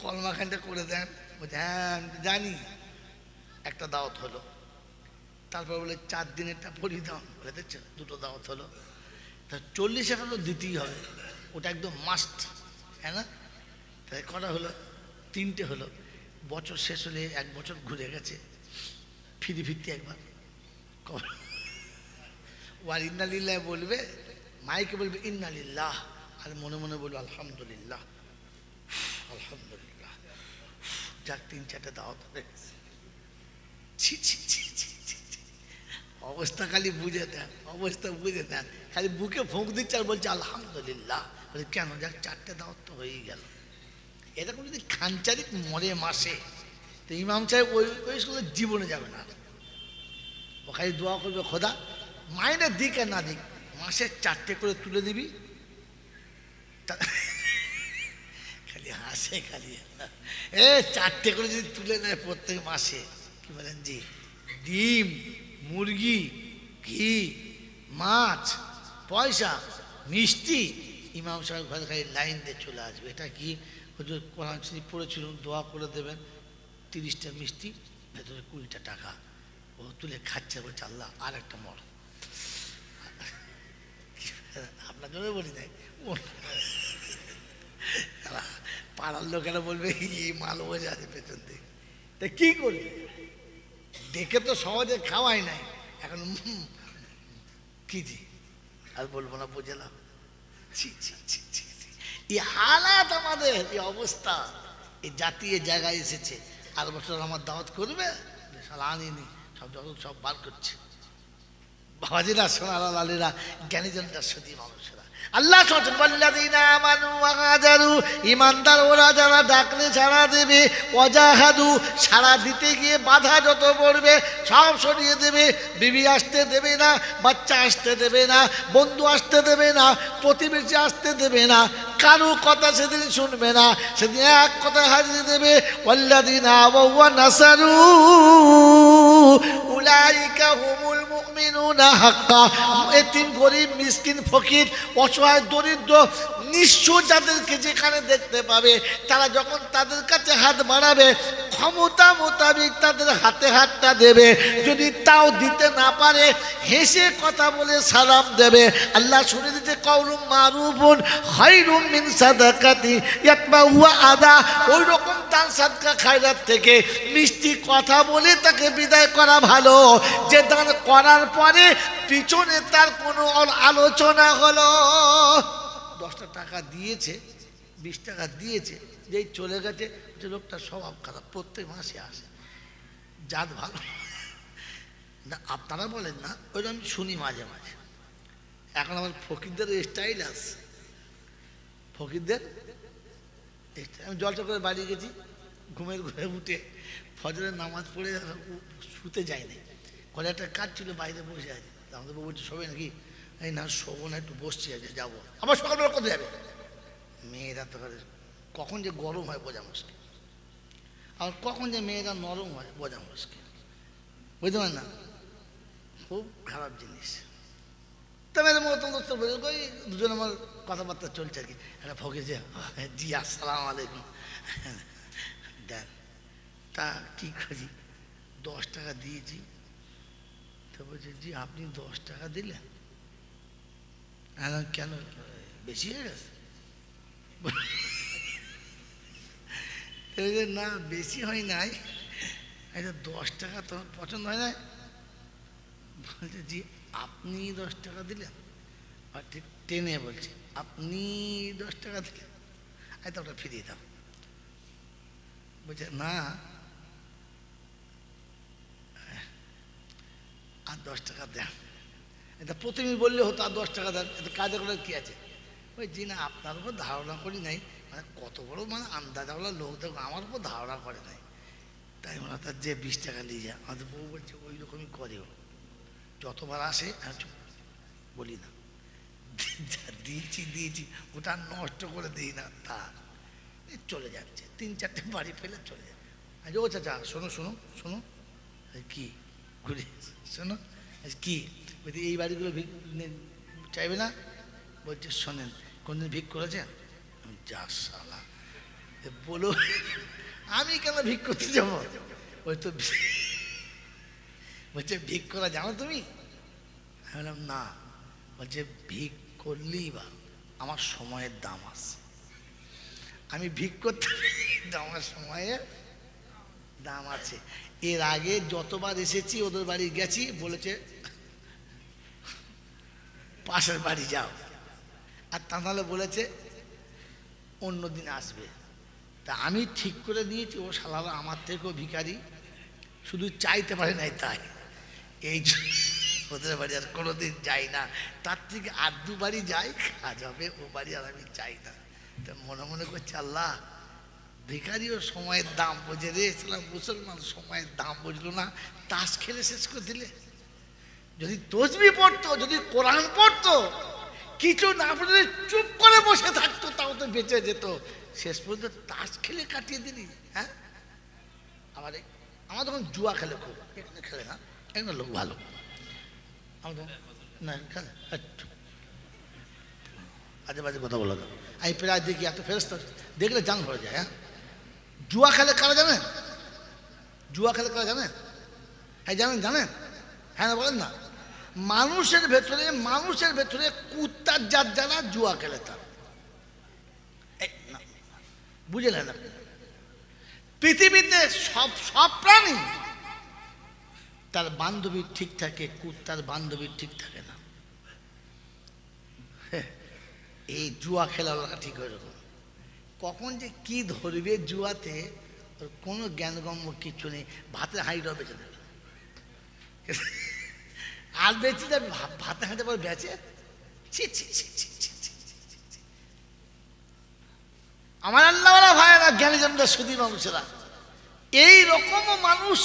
কলমাখানটা করে দেন। বলছে হ্যাঁ জানি। একটা দাওয়াত হলো, তারপর বলে 4 দিনেরটা পড়িয়ে দাও। বলে দেখছো 2টো দাওয়াত হলো, তা 40 টাকা তো দিতেই হবে, ওটা একদম মাস্ট, হ্যাঁ না? তাই কটা হলো? 3টে হলো। বছর শেষ হলে 1 বছর ঘুরে গেছে, ফিরতে একবার আর ইন্নালিল্লাহ বলবে, মাইকে বলবে ইন্নালিল্লাহ, আর মনে মনে বলবে আলহামদুলিল্লাহ আলহামদুলিল্লাহ। যাক 3-4টে দাওয়াত হবে। অবস্থা খালি বুঝে দেন, অবস্থা বুঝে দেন, খালি বুকে ফুঁক দিচ্ছে আর বলছে আলহামদুলিল্লাহ। বলে কেন? যাক 4টে দাওয়াত তো হয়েই গেল। এরকম যদি খানচারিক মরে মাসে, তো ইমাম সাহেব ওই স্কুলে জীবনে যাবে না। ও খালি দোয়া করবে, খোদা মাইনে দিক আর না দিক মাসে 4টে করে তুলে দিবি। খালি হাসে, খালি 4টে করে যদি তুলে নেয় প্রত্যেক মাসে, কি বলেন জি, ডিম, মুরগি, ঘি, মাছ, পয়সা, মিষ্টি, ইমাম সাহেব ঘরে খালি লাইন দিয়ে চলে আসবে। এটা কি হুজুর কোরআন শরীফ পড়েছিল, দোয়া করে দেবেন। 30টা মিষ্টি, ভেতরে 20টা টাকা। ও তুলে খাচ্ছে, বলছে আল্লাহ আর একটা মর। আপনার জন্য বলি নাই, পাড়ার লোকেরা বলবে এই মাল বোঝা আছে পেছন থেকে। তা কি করবে? দেখে তো সহজে খাওয়াই নাই, এখন কি জি আর বলবো না, বুঝলাম। এই হালাত আমাদের, এই অবস্থা, এই জাতি এই জায়গায় এসেছে। আর বছর আমার দাওয়াত করবে, আনিনি, সব বার করছে। বাবাজিরা, সোনারা, লালিরা, জ্ঞানীজনরা, সতী মানুষেরা, আল্লাহ বলেন ওয়াল্লাযীনা আমানু ওয়া হাজারু, ঈমানদার ওরা যারা ডাকলে সাড়া দেবে, ওয়াজাহাদু সাড়া দিতে গিয়ে বাধা যত পড়বে সব সরিয়ে দেবে। বিবি আসতে দেবে না, বাচ্চা আসতে দেবে না, বন্ধু আসতে দেবে না, প্রতিবেশী আসতে দেবে না, কারো কথা সেদিন শুনবে না, সেদিন এক কথা হাজিয়ে দেবে। ওয়াল্লাযীনা ওয়া নাসারু উলাইকা হুমুল মুমিনুনা হাক্কা। এতিম, গরিব, মিসকিন, ফকির, অসহায়, দরিদ্র, নিঃস্ব যাদেরকে যেখানে দেখতে পাবে, তারা যখন তাদের কাছে হাত বাড়াবে ক্ষমতা মোতাবেক তাদের হাতে হাতটা দেবে। যদি তাও দিতে না পারে হেসে কথা বলে সালাম দেবে। আল্লাহ শুনে দিতে কাউলুম মারুফুন খায়রুম মিন সাদাকাতি ইয়াতবাউহা আদা। ওই রকম দান সাদকা খায়রাত থেকে মিষ্টি কথা বলে তাকে বিদায় করা ভালো, যে দান করার পরে পিছনে তার কোনো আলোচনা হলো। 10টা টাকা দিয়েছে, 20 টাকা দিয়েছে, যেই চলে গেছে, যে লোকটা স্বভাব খারাপ, প্রত্যেক মাসে আসে, জাত ভালো না। আপনারা বলেন না, ওই আমি শুনি মাঝে মাঝে। এখন আমার ফকিরদের স্টাইল আছে, ফকিরদের আমি জলসা করে বাড়ি গেছি, ঘুমের ঘরে উঠে ফজরের নামাজ পড়ে শুতে যায়নি, ঘরে একটা কাজ ছিল, বাইরে বসে আছে। আমাদের বউ বলছে শোবে নাকি? এই না শোবো না, একটু বসছি, আছে যাবো। আবার সকালবেলা কোথায় যাবে? মেয়েরা তো কখন যে গরম হয় বোঝা মুশকিল, আর কখন যে মেয়েরা নরম হয় বোঝা মুশকিল, বুঝতে পারেন না? খুব খারাপ জিনিস। তবে মতো ওই দুজন আমার কথাবার্তা চলছে আর কি। একটা ফকির যে জি আসসালামু আলাইকুম, দেন তা কি করি, 10 টাকা দিয়েছি। তো বলছে জি আপনি 10 টাকা দিলেন? কেন বেশি হয়ে গেছে? না বেশি হয় নাই, এটা 10 টাকা তোমার পছন্দ হয় না? বলছে জি আপনি 10 টাকা দিলেন। আর ঠিক টেনে বলছে আপনি 10 টাকা দিলেন, তো ওটা ফিরিয়ে দাও। বলছে না আর 10 টাকা দেন। এটা প্রথমেই বললে হতো আর 10 টাকা দেন, এটা কাজে করার কি আছে? ওই জি না আপনার উপর ধারণা করি নাই, মানে কত বড় মানে আন্দাজওয়ালা লোক দেখো, আমার উপর ধারণা করে নাই, তাই মনে তার যে 20 টাকা নিয়ে যায়। আমাদের বউ বলছে ওই রকমই করেও, যতবার আসে বলি না দিয়েছি ওটা নষ্ট করে দিই না, তা চলে যাচ্ছে, 3-4টে বাড়ি ফেলে চলে যায়। আচ্ছা ও চাচা শোনো শোনো শোনো, কি ঘুরে শোনো কি বলছি, এই বাড়িগুলো চাইবে না? বলছে শোনেন কোনদিন ভিক করেছেন? যা শালা বলো, আমি কেন ভিক করতে যাবো? ওই তো বলছে ভিক করা জানো তুমি? আমি বললাম না। বলছে ভিক করলেই বা আমার সময়ের দাম আছে, আমি ভিক করতে আমার সময়ের দাম আছে। এর আগে যতবার এসেছি ওদের বাড়ি গেছি, বলেছে পাশের বাড়ি যাও, আর তা নাহলে বলেছে অন্য দিন আসবে। তা আমি ঠিক করে দিয়েছি ও শালারা আমার থেকেও ভিখারি, শুধু চাইতে পারে নাই তাই। এই ওদের বাড়ি আর কোনোদিন যাই না, তার থেকে আর 2 বাড়ি যাই, কাজ হবে, ও বাড়ি আর আমি চাই না। তা মনে মনে করছে আল্লাহ ভিখারিও সময়ের দাম বোঝে রে, মুসলমান সময়ের দাম বুঝলো না, তাস খেলে শেষ করে দিলে। যদি তসবিহ পড়তো, যদি কোরআন পড়তো, কিছু না পড়লে চুপ করে বসে থাকতো, তাও তো বেঁচে যেত। শেষ পর্যন্ত তাস খেলে কাটিয়ে দিলি। হ্যাঁ আমার তখন জুয়া খেলে, খুব এখানে খেলে না, একটা লোক ভালো আমাদের না খেলে, আজে বাজে কথা বলো তো। আমি প্রায় দেখি এত ফেরস্তা দেখলে জান ভরে যায়। হ্যাঁ জুয়া খেলে কারা জানেন? জুয়া খেলে কারা জানেন? হ্যাঁ জানেন জানেন, হ্যাঁ না বলেন না। মানুষের ভেতরে কুত্তার জাত যারা জুয়া খেলে তার, বুঝলেন আপনি? পৃথিবীতে সব প্রাণী তার বান্ধবী ঠিক থাকে, কুত্তার বান্ধবী ঠিক থাকে না। এই জুয়া খেলাওয়ালা ঠিক ওইরকম, কখন যে কি ধরবে জুয়াতে ওর কোনো জ্ঞানগম্য কিছু নেই। ভাতের হাঁড়িটাও বেঁচে দেবে, আর বেঁচে যাবে, ভাতে হাঁটে পর বেঁচে ছি ছি ছি ছি ছি ছি। আমার আল্লাহওয়ালা ভাইয়েরা, জ্ঞানীজনরা, সুধী মানুষেরা, এই রকমও মানুষ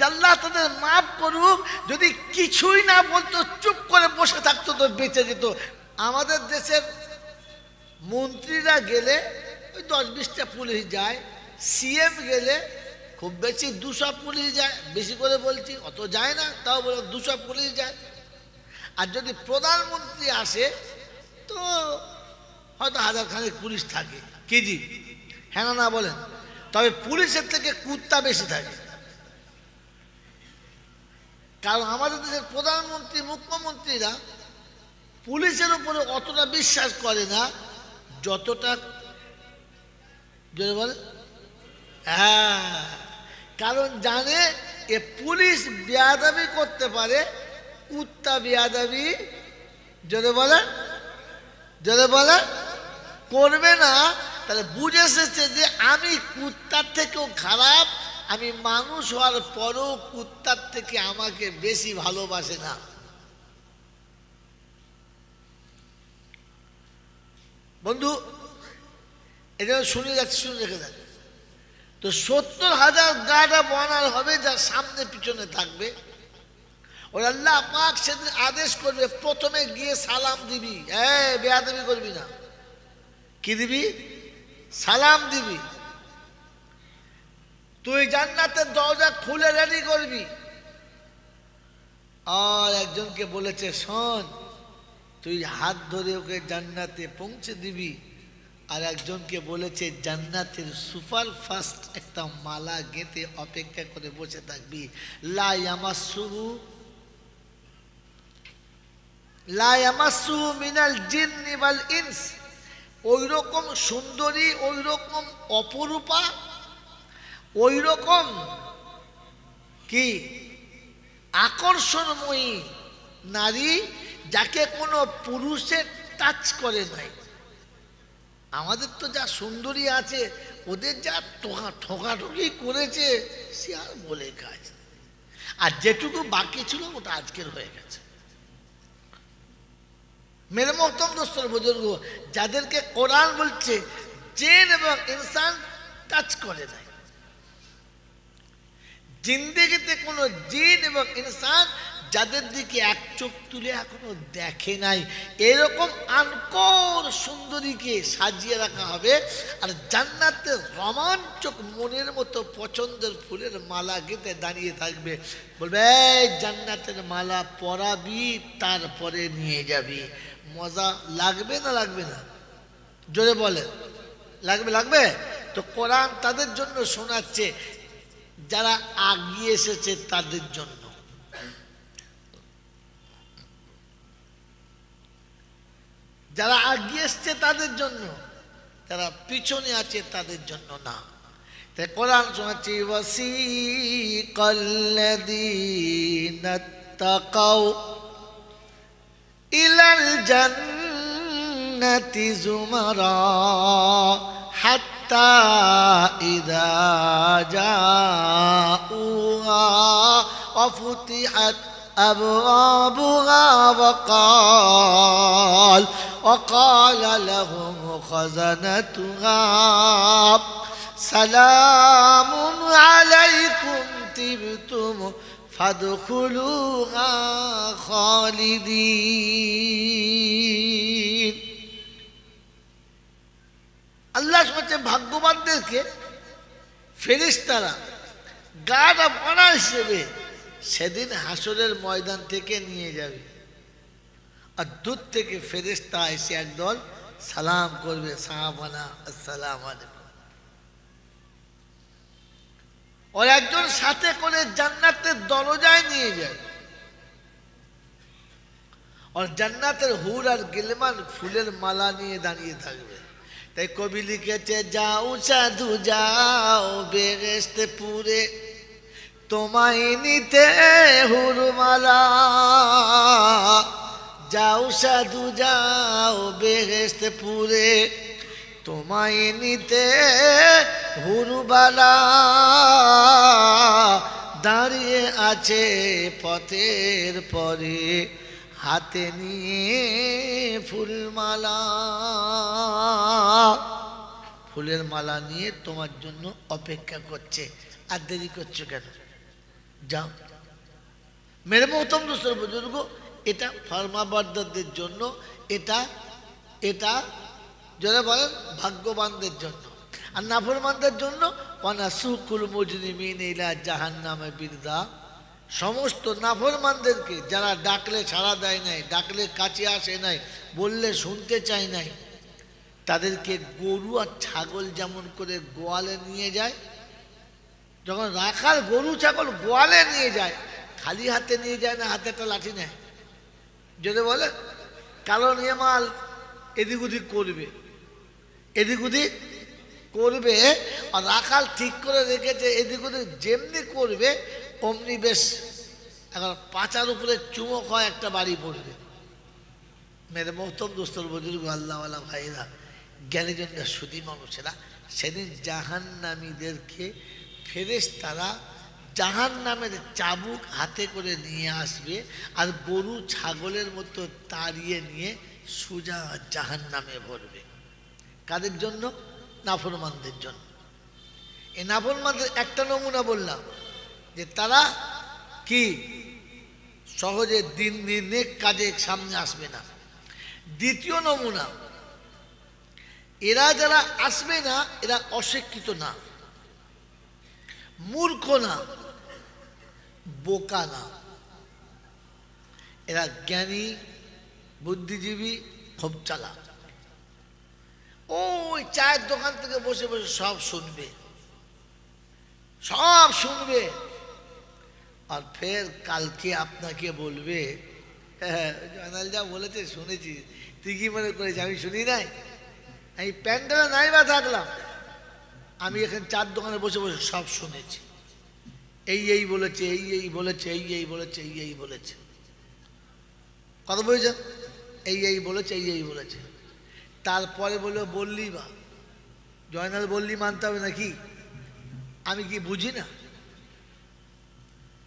আল্লাহ তাদের মাফ করুক, যদি কিছুই না বলতো, চুপ করে বসে থাকতো তো বেঁচে যেত। আমাদের দেশের মন্ত্রীরা গেলে ওই 10-20টা পুলিশ যায়, সিএম গেলে খুব বেশি 200 পুলিশ যায়, বেশি করে বলছি, অত যায় না, তাও বলে 200 পুলিশ যায়। আর যদি প্রধানমন্ত্রী আসে তো হয়তো 1000 খানেক পুলিশ থাকে, কি জি, হ্যাঁ না বলেন? তবে পুলিশের থেকে কুত্তা বেশি থাকে, কারণ আমাদের দেশের প্রধানমন্ত্রী, মুখ্যমন্ত্রীরা পুলিশের উপরে অতটা বিশ্বাস করে না যতটা, জোরে বলে, হ্যাঁ, কারণ জানে এ পুলিশ বেয়াদবি করতে পারে, কুত্তা বেয়াদবি, জোরে বলে, জোরে বলে, করবে না। তাহলে বুঝে এসেছে যে আমি কুত্তার থেকেও খারাপ, আমি মানুষ হওয়ার পরও কুত্তার থেকে আমাকে বেশি ভালোবাসে না। বন্ধু, এটা শুনে যাচ্ছি, শুনে রেখে দেন তো। 70,000 গাড়া বানার হবে, যার সামনে পিছনে থাকবে। ওর আল্লাহ পাক সেদিন আদেশ করবে, প্রথমে গিয়ে সালাম দিবি, বেয়াদবি করবি না। কি দিবি? সালাম দিবি। তুই জান্নাতের দরজা খুলে রেডি করবি। আর একজনকে বলেছে, শোন, তুই হাত ধরে ওকে জান্নাতে পৌঁছে দিবি। আর একজনকে বলেছে, জান্নাতের সুপার ফাস্ট একটা মালা গেঁথে অপেক্ষা করে বসে থাকবি। লা ইয়ামাসসুহু মিনাল জিন্নি ওয়াল ইনস। ওই রকম সুন্দরী, ওই রকম অপরূপা, ওই রকম কি আকর্ষণময়ী নারী, যাকে কোনো পুরুষের টাচ করে নাই। আমাদের তো যা সুন্দরী আছে, ওদের যা ঠোকাঠুকি করেছে, সে আর বলে কাজ। আর যেটুকু বাকি ছিল ওটা আজকের হয়ে গেছে। মেরে মোহতরম দোস্তর বুজুর্গ, যাদেরকে কোরআন বলছে জিন এবং ইনসান টাচ করে নাই, জিন্দেগিতে কোনো জিন এবং ইনসান যাদের দিকে এক চোখ তুলে এখনো দেখে নাই, এরকম আনকর সুন্দরীকে সাজিয়ে রাখা হবে। আর জান্নাতের রোমাঞ্চক মনের মতো পছন্দের ফুলের মালা গেঁথে দাঁড়িয়ে থাকবে, বলবে, এই জান্নাতের মালা পরাবি, তারপরে নিয়ে যাবি। মজা লাগবে না লাগবে না? জোরে বলেন, লাগবে? লাগবে তো। কোরআন তাদের জন্য শোনাচ্ছে যারা আগিয়ে এসেছে, তাদের জন্য। যারা আগিয়ে এসছে তাদের জন্য, যারা পিছনে আছে তাদের জন্য না। তাই কোরআন শোনাচ্ছে, ওয়াসিকাল্লাযীনা তাকাউ ইলাল জান্নাতি যুমারা হাত্তা ইযা জাউহা ওয়া ফুতিহাত أبوابها وقال لهم خزنتها سلام عليكم طبتم فادخلوها خالدين। আল্লাহ বলছে, ভাগ্যবানদেরকে ফেরেশতারা গার্ড অফ অনার হিসেবে সেদিন হাসরের ময়দান থেকে নিয়ে যাবে। আর দূর থেকে ফেরেশতা এসে একদল সালাম করবে, সাহাবানা আসসালামু আলাইকুম। और একজন সাথে করে জান্নাতের দরজায় নিয়ে যায়। और জান্নাতের হুর আর গিলমান ফুলের মালা নিয়ে দাঁড়িয়ে থাকবে। তাই কবি লিখেছে, যাও সাধু যাও বেহেশতে পুরে, তোমায় নিতে হুরমালা। যাও সাধু যাও বেহেশতে পুরে, তোমায় নিতে হুরবালা। দাঁড়িয়ে আছে পথের পরে, হাতে নিয়ে ফুলমালা। ফুলের মালা নিয়ে তোমার জন্য অপেক্ষা করছে, আর দেরি করছো কেন? যাও। মেরে মোহতম দোস্তর বুজুর্গ, এটা ফরমাবরদারদের জন্য, এটা এটা যারা বলেন ভাগ্যবানদের জন্য। আর নাফরমানদের জন্য ওয়ানাসুকুল মুজরিমিন ইলা জাহান্নামে বিরদা, সমস্ত নাফরমানদেরকে যারা ডাকলে সাড়া দেয় নাই, ডাকলে কাছে আসে নাই, বললে শুনতে চায় নাই, তাদেরকে গরু আর ছাগল যেমন করে গোয়ালে নিয়ে যায়, যখন রাখাল গরু ছাগল গোয়ালে নিয়ে যায়, খালি হাতে নিয়ে যায় না, হাতে একটা লাঠি নেয়, যদি বলে কারণ এ মাল এদিক ওদিক করবে, এদিক ওদিক করবে, আর রাখাল ঠিক করে রেখেছে এদিক ওদিক যেমনি করবে অমনি বেশ এখন পাচার উপরে চুমক হয়, একটা বাড়ি পড়বে। মেরে মোহতম দোস্তর বুজুর্গ আল্লাহওয়ালা ভাইরা, জ্ঞানীজনরা, সুদী মানুষেরা, সেদিন জাহান্নামীদেরকে ফেরেশতারা জাহান্নামের চাবুক হাতে করে নিয়ে আসবে, আর গরু ছাগলের মতো তাড়িয়ে নিয়ে সোজা জাহান্নামে ভরবে। কাদের জন্য? নাফরমানদের জন্য। এই নাফরমানদের একটা নমুনা বললাম, যে তারা কি সহজে দিন নেক কাজে সামনে আসবে না। দ্বিতীয় নমুনা, এরা যারা আসবে না, এরা অশিক্ষিত না, মূর্খ না, বোকা না, এরা জ্ঞানী, বুদ্ধিজীবী, খুব চালাক। ওই চায়ের দোকান থেকে বসে বসে সব শুনবে, সব শুনবে, আর ফের কালকে আপনাকে বলবে, হ্যাঁ জয়নাল যা বলেছে শুনেছি, তুই কি মনে করেছি আমি শুনি নাই? আমি প্যান্ডেলে নাই বা থাকলাম, আমি এখানে চার দোকানে বসে বসে সব শুনেছি, এই বলেছে, এই বলেছে, এই বলেছে, এই বলেছে। কথা বলেছেন? এই বলেছে, এই বলেছে। তারপরে বললি বা জয়নাল বললি মানতে হবে নাকি? আমি কি বুঝি না?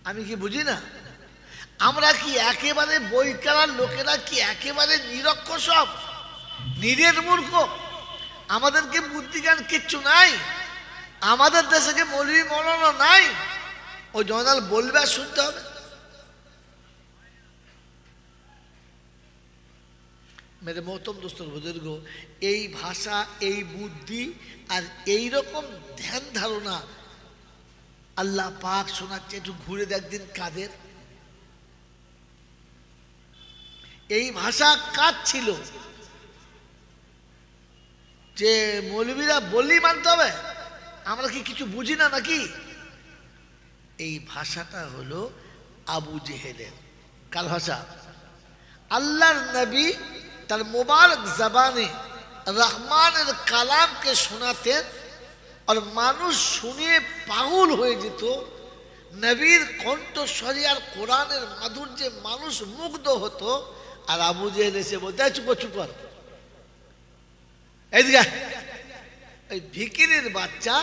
আমি কি বুঝি না? আমরা কি একেবারে বইকালার লোকেরা কি একেবারে নিরক্ষর, সব নিরের মূর্খ? আমাদেরকে বুদ্ধিজ্ঞান কিচ্ছু নাই? আমাদের দেশে কি মৌলবি মৌলানা নাই? ওই জয়নাল বলবে আর শুনতে হবে? মেরে মোহতম দোস্তর বুজুর্গ, এই ভাষা, এই বুদ্ধি আর এই রকম ধ্যান ধারণা আল্লাহ পাক শোনাচ্ছে। একটু ঘুরে দেখদিন কাদের এই ভাষা, কাজ ছিল যে মৌলবীরা বললেই মানতে হবে, আমরা কি কিছু বুঝি না নাকি? এই ভাষাটা হলো আবু জেহেলের। কার ভাষা? আল্লাহর নবী তার মোবারক জবানে রহমানের কালামকে শোনাতেন, আর মানুষ শুনে পাগল হয়ে যেত। নবীর কণ্ঠস্বরী আর কোরআনের মাধুর্যে মানুষ মুগ্ধ হতো। আর আবু জেহেল এসে বলতে, চুপ চুপ, এইদিকে ওই ভিকিরির বাচ্চা,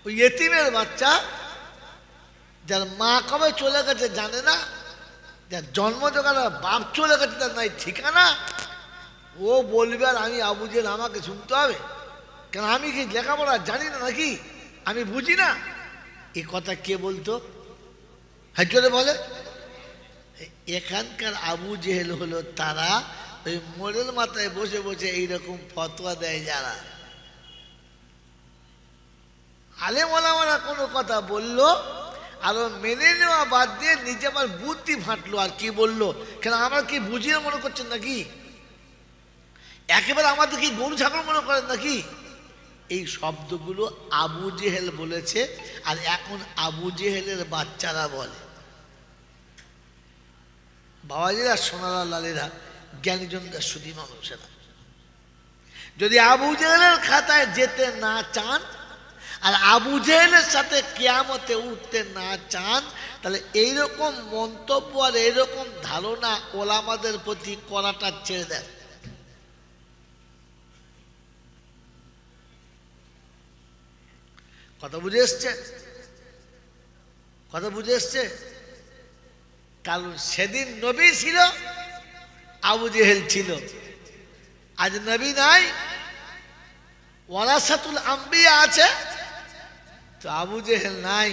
ওই ইয়েতিমের বাচ্চা, যার মা কবে চলে গেছে জানে না, যার জন্ম জোগানো বাপ চলে গেছে তার নাই ঠিকানা, ও বলবে আর আমি আবু জেহেল আমাকে শুনতে হবে কেন? আমি কি লেখাপড়া জানি না নাকি? আমি বুঝি না? এ কথা কে বলতো? হাজরে বলে এখানকার আবু জেহেল হলো তারা, ওই মোড়ের মাথায় বসে বসে এইরকম ফতোয়া দেয় যারা। আলেম ওলামারা কোনো কথা বললো, আরো মেনে নেওয়া বাদ দিয়ে নিজে আবার বুদ্ধি ফাটলো, আর কি বললো কেন? আমরা কি বুঝিয়ে মনে করছেন নাকি? একেবারে আমাদের কি গরু ছাগল মনে করেন নাকি? এই শব্দগুলো আবু জেহেল বলেছে, আর এখন আবু জেহেলের বাচ্চারা বলে। বাবাজিরা, সোনারা, লালেরা, জ্ঞানীজনরা, সুধী মানুষেরা, যদি আবু জেহেলের খাতায় যেতে না চান আর আবু জেহেলের সাথে কিয়ামতে উঠতে না চান, তাহলে এইরকম মন্তব্য আর এইরকম ধারণা ওলামাদের প্রতি করাটা ছেড়ে দেন। কথা বুঝে এসছে? কথা বুঝে এসছে? কারণ সেদিন নবী ছিল, আবু জেহেল ছিল। আজ নবী নাই, ওয়ারাসাতুল আম্বিয়া আছে, তো আবু জেহেল নাই,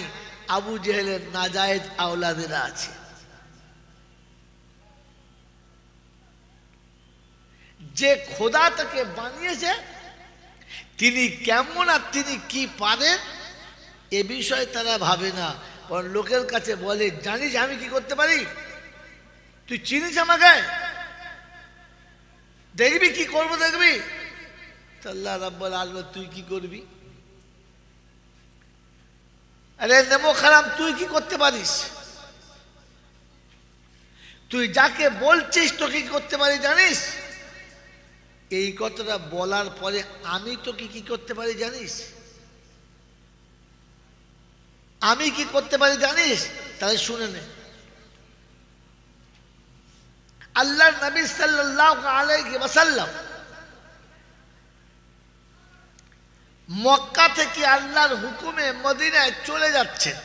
আবু জেহেলের নাজায়েজ আওলাদেরা আছে। যে খোদা তাকে বানিয়েছে তিনি কেমন আর তিনি কি পারেন এ বিষয়ে তারা ভাবে না, বরং লোকের কাছে বলে, জানিস আমি কি করতে পারি, তুই চিনিস আমাকে, দেখবি কি করবো দেখবি। আল্লাহ রাব্বুল আলামিন তুই কি করবি? আরে নেমো খারাম, তুই কি করতে পারিস? তুই যাকে বলছিস তোকে কি করতে পারি জানিস? এই কথাটা বলার পরে আমি তোকে কি করতে পারি জানিস? আমি কি করতে পারি জানিস? তাহলে শুনে নে। আল্লাহর নবী সাল্লাল্লাহু আলাইহি ওয়াসাল্লাম মক্কা থেকে আল্লাহর হুকুমে মদিনায় চলে যাচ্ছেন।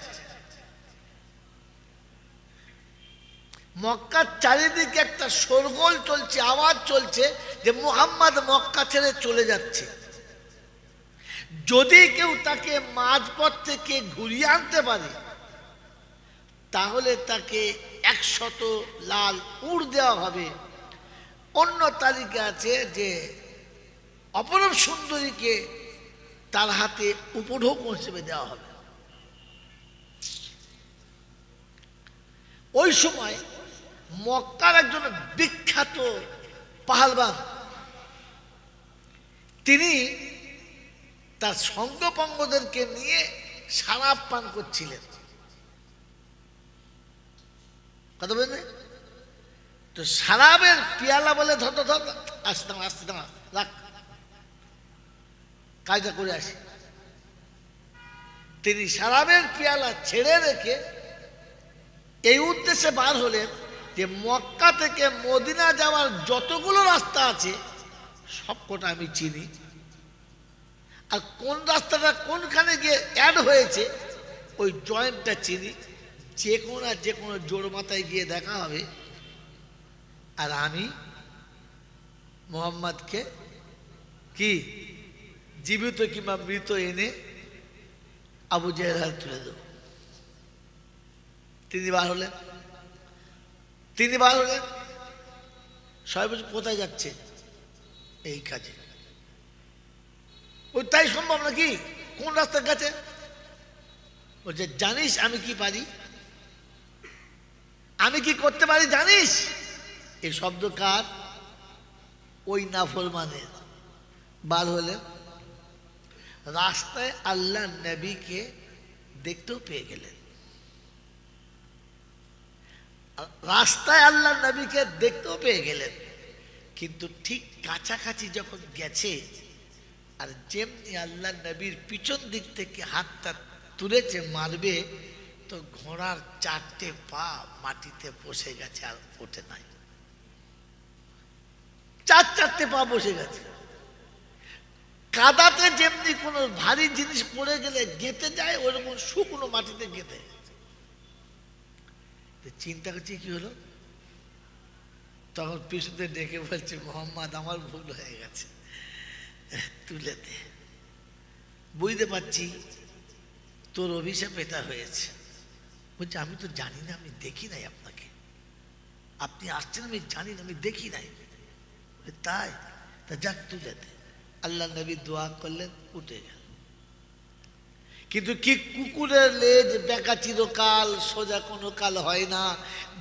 মক্কার চারিদিকে একটা শোরগোল চলছে, আওয়াজ চলছে যে মুহাম্মদ মক্কা ছেড়ে চলে যাচ্ছে। যদি কেউ তাকে মাঝপথ থেকে ঘুরিয়ে আনতে পারে তাহলে তাকে 100 লাল উট দেওয়া হবে। অন্য তালিকা আছে যে অপরূপ সুন্দরীকে তার হাতে উপঢৌক হিসেবে দেওয়া হবে। ওই সময় মক্কার একজন বিখ্যাত পাহালবান তিনি তার সঙ্গপঙ্গদেরকে নিয়ে শরাব পান করছিলেন। কথা বললেন তো শরাবের পিয়ালা বলে ধর ধর আসতে আসতে রাখ, কাজটা করে আসি। তিনি শরাবের পিয়ালা ছেড়ে রেখে এই উদ্দেশ্যে বার হলেন যে মক্কা থেকে মদিনা যাওয়ার যতগুলো রাস্তা আছে সবকটা আমি চিনি, আর কোন রাস্তাটা কোনখানে গিয়ে অ্যাড হয়েছে ওই জয়েন্টটা চিনি। যে কোনো জোড় মাথায় গিয়ে দেখা হবে, আর আমি মুহাম্মদকে কি জীবিত কিংবা মৃত এনে আবু জেহেল হাতে তুলে দেব। তিনি বার হলেন সবাই বলছে কোথায় যাচ্ছে? এই কাজে। ওই তাই সম্ভব নাকি? কোন রাস্তার কাছে? বলছে জানিস আমি কি পারি, আমি কি করতে পারি জানিস? এই শব্দ কার? ওই নাফরমানের। বার হলেন, রাস্তায় আল্লাহ নবীকে দেখতেও পেয়ে গেলেন। রাস্তায় আল্লাহ নবীকে দেখতেও পেয়ে গেলেন, কিন্তু ঠিক কাছাকাছি যখন গেছে আর যেমনি আল্লাহ নবীর পিছন দিক থেকে হাতটা তুলেছে মারবে, তো ঘোড়ার 4টে পা মাটিতে বসে গেছে, আর ওঠে নাই। 4টে পা বসে গেছে। কাদাতে যেমনি কোনো ভারী জিনিস পড়ে গেলে গেঁথে যায়, ওরকম শুকনো মাটিতে গেঁথে গেছে। চিন্তা করছি কি হলো, তখন পিছনে ডেকে বলছে মোহাম্মদ আমার ভুল হয়ে গেছে, তুলে দে। বুঝতে পারছি তোর অভিশাপ এটা হয়েছে। বলছে আমি তো জানি না, আমি দেখি নাই আপনাকে, আপনি আসছেন আমি জানি না, আমি দেখি নাই। তাই? তা যাক তুলে দে। আল্লাহ নবী দোয়া করলেন, উঠে গেল। কিন্তু কি কুকুরের লেজ বেঁকা চিরকাল, সোজা কোনো কাল হয় না।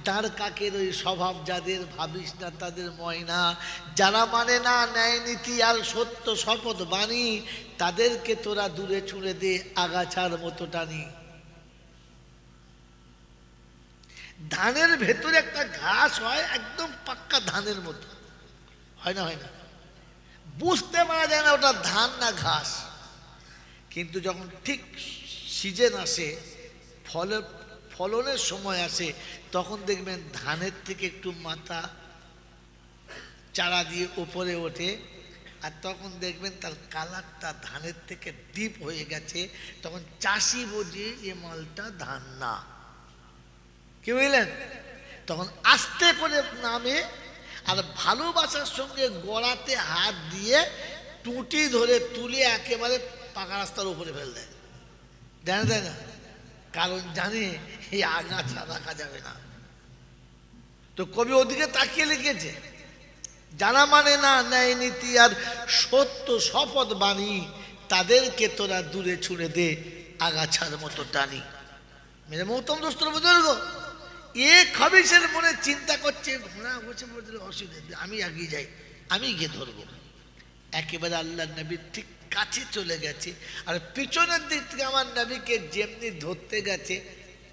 দাঁড় কাকের ওই স্বভাব যাদের, ভাবিস না তাদের ময়না। যারা মানে না ন্যায় নীতি আর সত্য শপথ বাণী, তাদেরকে তোরা দূরে ছুঁড়ে দে আগাছার মতো টানি। ধানের ভেতরে একটা ঘাস হয়, একদম পাক্কা ধানের মতো হয় না, হয় না, বুঝতে পারা যায় না ওটা ধান না ঘাস। কিন্তু যখন ঠিক সিজন আসে, ফলনের সময় আসে, তখন দেখবেন ধানের থেকে একটু মাথা চারা দিয়ে উপরে ওঠে, আর তখন দেখবেন তার কালারটা ধানের থেকে ডিপ হয়ে গেছে। তখন চাষি বোঝে এ মালটা ধান না। কি বুঝলেন? তখন আস্তে করে নামে, আর ভালোবাসার সঙ্গে গড়াতে হাত দিয়ে টুটি ধরে তুলে একেবারে পাকা রাস্তার উপরে ফেল দেয়, দেয় না? কারণ জানে এই আগাছা রাখা যাবে না। তো কবি ওদিকে তাকিয়ে লিখেছে, যারা মানে না ন্যায় নীতি আর সত্য শপথ বাণী, তাদেরকে তোরা দূরে ছুঁড়ে দে আগাছার মতো টানি। মেরে মহতম দোস্তর বুজুর্গ, এ খবিসের মনে চিন্তা করছে, ঘোড়া বসে বলছিল অসুবিধা, আমি এগিয়ে যাই, আমি গিয়ে ধরবো। একেবারে আল্লাহ নবীর ঠিক কাছে চলে গেছে, আর পিছনের দিক থেকে আমার নবীকে যেমনি ধরতে গেছে,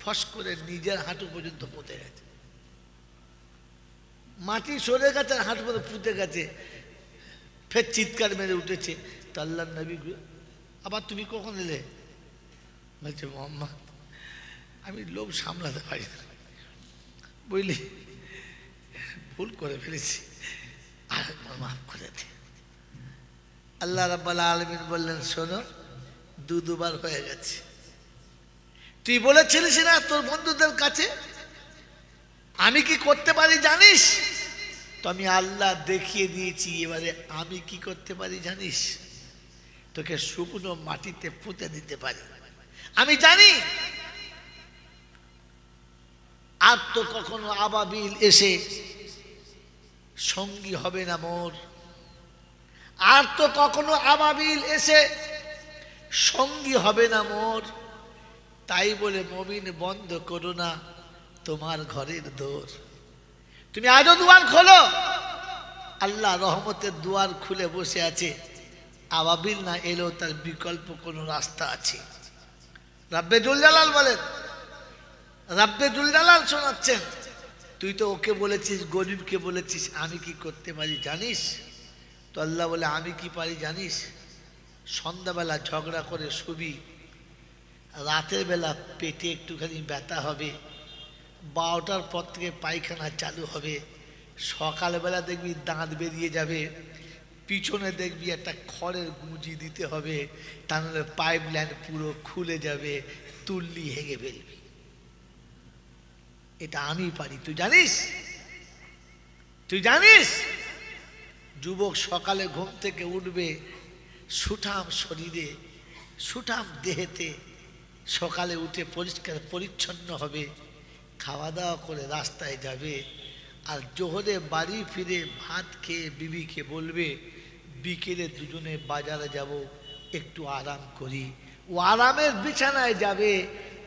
ফস করে নিজের হাঁটু পর্যন্ত পুঁতে গেছে, মাটি সরে গেছে আর হাঁটু পর্যন্ত পুঁতে গেছে। ফের চিৎকার মেরে উঠেছে। তো আল্লাহ নবী, আবার তুমি কখন এলে? বলছে মোহাম্মদ, আমি লোভ সামলাতে পারি না, বুঝলি, ভুল করে ফেলেছি, আর মাফ করে দে। আল্লাহ রাব্বুল আলামিন বললেন, শোনো, দুবার হয়ে গেছে, তুই বলেছিলিস না তোর বন্ধুদের কাছে আমি কি করতে পারি জানিস? তো আমি আল্লাহ দেখিয়ে দিয়েছি, এবারে আমি কি করতে পারি জানিস? তোকে শুকনো মাটিতে পুঁতে দিতে পারি। আমি জানি আর তো কখনো আবাবিল এসে সঙ্গী হবে না মোর, আর তো কখনো আবাবিল এসে সঙ্গী হবে না মোর। তাই বলে মুমিন বন্ধ করো না তোমার ঘরের দোর। তুমি আজও দুয়ার খোলো, আল্লাহ রহমতের দুয়ার খুলে বসে আছে। আবাবিল না এলেও তার বিকল্প কোনো রাস্তা আছে। রাব্বে জুল জালাল বলেন, রাব্বে জুল জালাল শোনাচ্ছেন, তুই তো ওকে বলেছিস, গরিবকে বলেছিস আমি কি করতে পারি জানিস? তো আল্লাহ বলে, আমি কি পারি জানিস? সন্ধ্যাবেলা ঝগড়া করে শুবি, রাতের বেলা পেটে একটুখানি ব্যথা হবে, 12টার পর থেকে পায়খানা চালু হবে, সকালবেলা দেখবি দাঁত বেরিয়ে যাবে, পিছনে দেখবি একটা খড়ের গুঁজি দিতে হবে, তা নাহলে পাইপ লাইন পুরো খুলে যাবে, তুললি হেগে ফেলবি। এটা আমি পারি, তুই জানিস? তুই জানিস? যুবক সকালে ঘুম থেকে উঠবে, সুঠাম শরীরে, সুঠাম দেহেতে, সকালে উঠে পরিষ্কার পরিচ্ছন্ন হবে, খাওয়া দাওয়া করে রাস্তায় যাবে, আর জোহরে বাড়ি ফিরে ভাত খেয়ে বিবিকে বলবে, বিকেলে দুজনে বাজারে যাব, একটু আরাম করি। ও আরামের বিছানায় যাবে,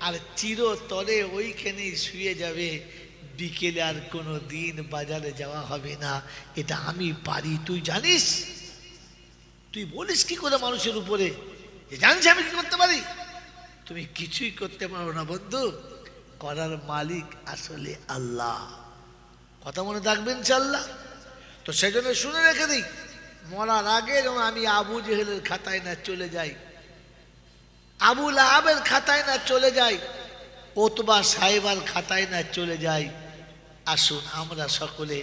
আর চিরতরে ওইখানেই শুয়ে যাবে। বিকেলে আর কোনো দিন বাজারে যাওয়া হবে না। এটা আমি পারি, তুই জানিস? তুই বলিস কি করে মানুষের উপরে যে জানিস আমি কি করতে পারি? তুমি কিছুই করতে পারো না বন্ধু, করার মালিক আসলে আল্লাহ। কথা মনে থাকবেন ইনশাআল্লাহ। তো সেজন্য শুনে রেখে দিই, মরার আগে যেন আমি আবু জেহেলের খাতায় না চলে যাই, আবু লাহাবের খাতায় না চলে যাই, ওতবা সাহেবার খাতায় না চলে যাই। আসুন আমরা সকলে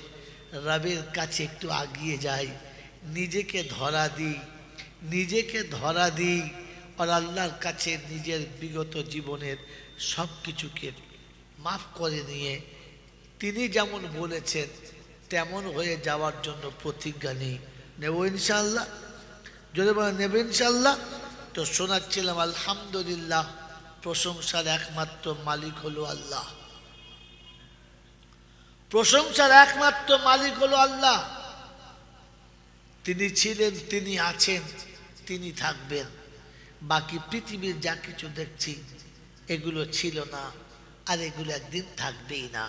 রবের কাছে একটু আগিয়ে যাই, নিজেকে ধরা দিই, নিজেকে ধরা দিই, আর আল্লাহর কাছে নিজের বিগত জীবনের সব কিছুকে মাফ করে নিয়ে তিনি যেমন বলেছেন তেমন হয়ে যাওয়ার জন্য প্রতিজ্ঞা নিই। নেব ইনশাআল্লাহ? যদি বলে নেব ইনশাআল্লাহ। তো শোনাচ্ছিলাম, আলহামদুলিল্লাহ, প্রশংসার একমাত্র মালিক হলো আল্লাহ, প্রশংসার একমাত্র মালিক হলো আল্লাহ। তিনি ছিলেন, তিনি আছেন, তিনি থাকবেন। বাকি পৃথিবীর যা কিছু দেখছি এগুলো ছিল না, আর এগুলো একদিন থাকবেই না।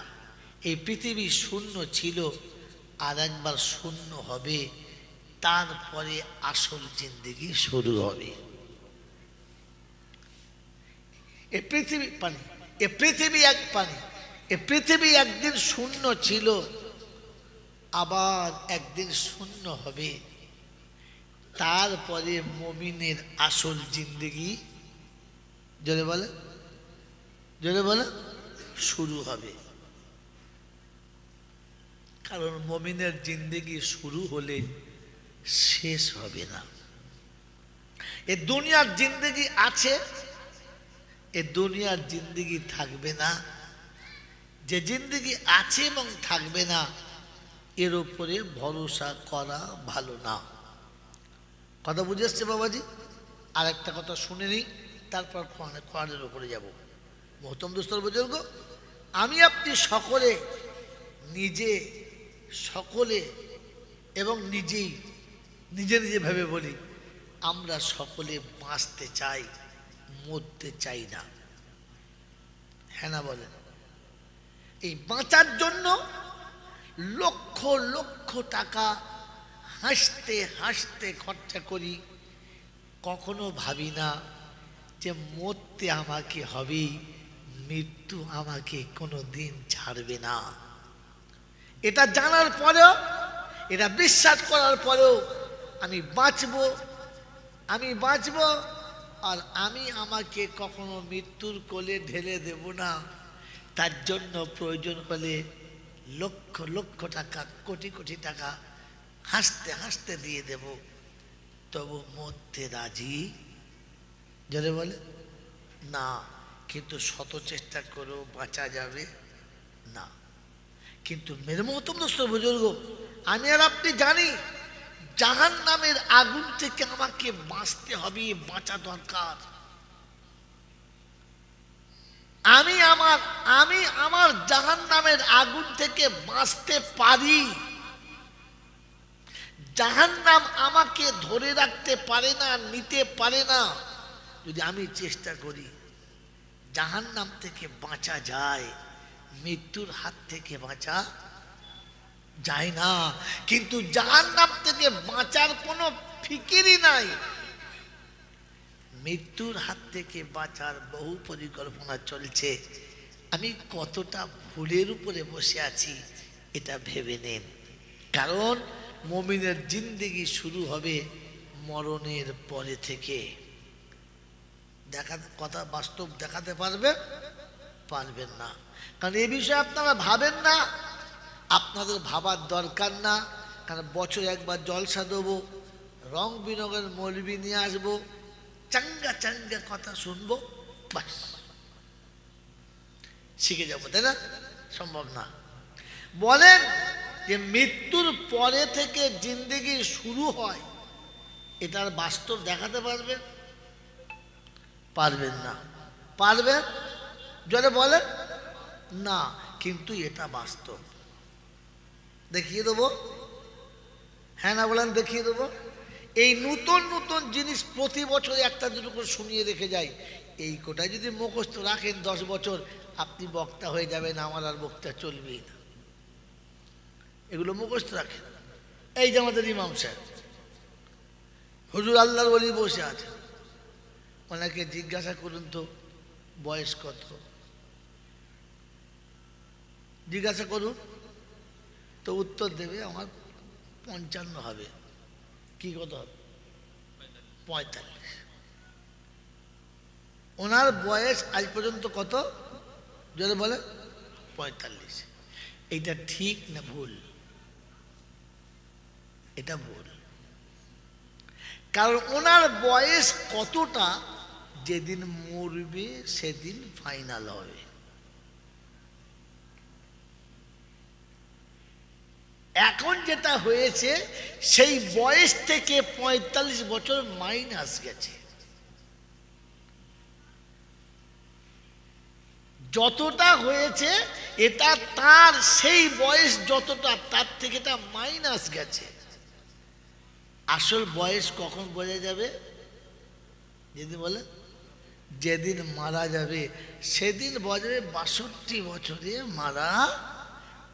এই পৃথিবী শূন্য ছিল, আর একবার শূন্য হবে, তারপরে আসল জিন্দেগি শুরু হবে। এ পৃথিবী পানি, এ পৃথিবী এক পানি, এ পৃথিবী একদিন শূন্য ছিল, আবার একদিন শূন্য হবে, তারপরে মুমিনের আসল জিন্দেগি, জোরে বলে, জোরে বলে, শুরু হবে। কারণ মুমিনের জিন্দেগি শুরু হলে শেষ হবে না। এ দুনিয়ার জিন্দেগি আছে, এ দুনিয়ার জিন্দেগি থাকবে না। যে জিন্দেগি আছে এবং থাকবে না, এর উপরে ভরসা করা ভালো না। কথা বুঝে এসছে বাবাজি? আর একটা কথা শুনে নিই, তারপর কোরআনের উপরে যাব। মহতরম দোস্তর বুজুর্গ, আমি আপনি সকলে এবং নিজে নিজে ভেবে বলি, আমরা সকলে বাঁচতে চাই, মরতে চাই না। হ্যাঁ না বলেন? এই বাঁচার জন্য লক্ষ লক্ষ টাকা হাসতে হাসতে খরচা করি, কখনো ভাবি না যে মরতে আমাকে হবে, মৃত্যু আমাকে কোনো দিন ছাড়বে না। এটা জানার পরেও, এটা বিশ্বাস করার পরেও আমি বাঁচব আর আমি আমাকে কখনো মৃত্যুর কোলে ঢেলে দেব না। তার জন্য প্রয়োজন হলে লক্ষ লক্ষ টাকা, কোটি কোটি টাকা হাসতে হাসতে দিয়ে দেব, তবু মরতে রাজি যারা বলে না। কিন্তু শত চেষ্টা করেও বাঁচা যাবে না। কিন্তু মেরে মহতম দোস্ত বুজুর্গ, আমি আর আপনি জানি জাহান্নামের আগুন থেকে আমাকে বাঁচতে হবে, বাঁচা দরকার। আমি আমার জাহান্নামের আগুন থেকে বাঁচতে পারি। জাহান্নাম আমাকে ধরে রাখতে পারে না, নিতে পারে না। যদি আমি চেষ্টা করি, জাহান্নাম থেকে বাঁচা যায়, মৃত্যুর হাত থেকে বাঁচা যায় না। কিন্তু জাহান্নাম থেকে বাঁচার কোনো ফিকিরই নাই। মৃত্যুর হাত থেকে বাঁচার বহু পরিকল্পনা চলছে। আমি কতটা ভুলের উপরে বসে আছি এটা ভেবে নেন। কারণ মুমিনের জিন্দেগি শুরু হবে মরণের পরে থেকে। কথা বাস্তব দেখাতে পারবেন না। কারণ এই বিষয়ে আপনারা ভাবেন না, আপনাদের ভাবার দরকার না। কারণ বছরে একবার জলসা দেবো, রং বিরঙের মৌলবি নিয়ে আসবো, চাঙ্গা চাঙ্গা কথা শুনবো, বাস শিখে যাবো, তাই না? সম্ভব না। বলেন যে মৃত্যুর পরে থেকে জিন্দেগি শুরু হয়, এটার বাস্তব দেখাতে পারবেন না। পারবেন? জোরে বলেন না। কিন্তু এটা বাস্তব, দেখিয়ে দেবো। হ্যাঁ না বলেন? দেখিয়ে দেবো। এই নতুন নতুন জিনিস প্রতি বছর একটা দুটো করে শুনিয়ে রেখে যায়। এই কোটায় যদি মুখস্থ রাখেন 10 বছর, আপনি বক্তা হয়ে যাবেন, আমার আর বক্তা চলবেই না। এগুলো মুখস্থ রাখেন। এই যে আমাদের ইমাম সাহেব, হুজুর আল্লাহর ওলি বসে আছে, ওনাকে জিজ্ঞাসা করুন তো বয়স কত, জিজ্ঞাসা করুন তো উত্তর দেবে আমার 55 হবে। কি কত হবে? 45। ওনার বয়স আজ পর্যন্ত কত? যদি বলে 45। এইটা ঠিক না ভুল? এটা ভুল। কারণ ওনার বয়স কতটা, যেদিন মরবে সেদিন ফাইনাল হবে। এখন যেটা হয়েছে, সেই বয়স থেকে 45 বছর মাইনাস গেছে। যতটা হয়েছে এটা তার সেই বয়স যতটা, তার থেকে এটা মাইনাস গেছে। আসল বয়স কখন বোঝা যাবে? যদি বলে যেদিন মারা যাবে সেদিন বোঝাবে 62 বছরে মারা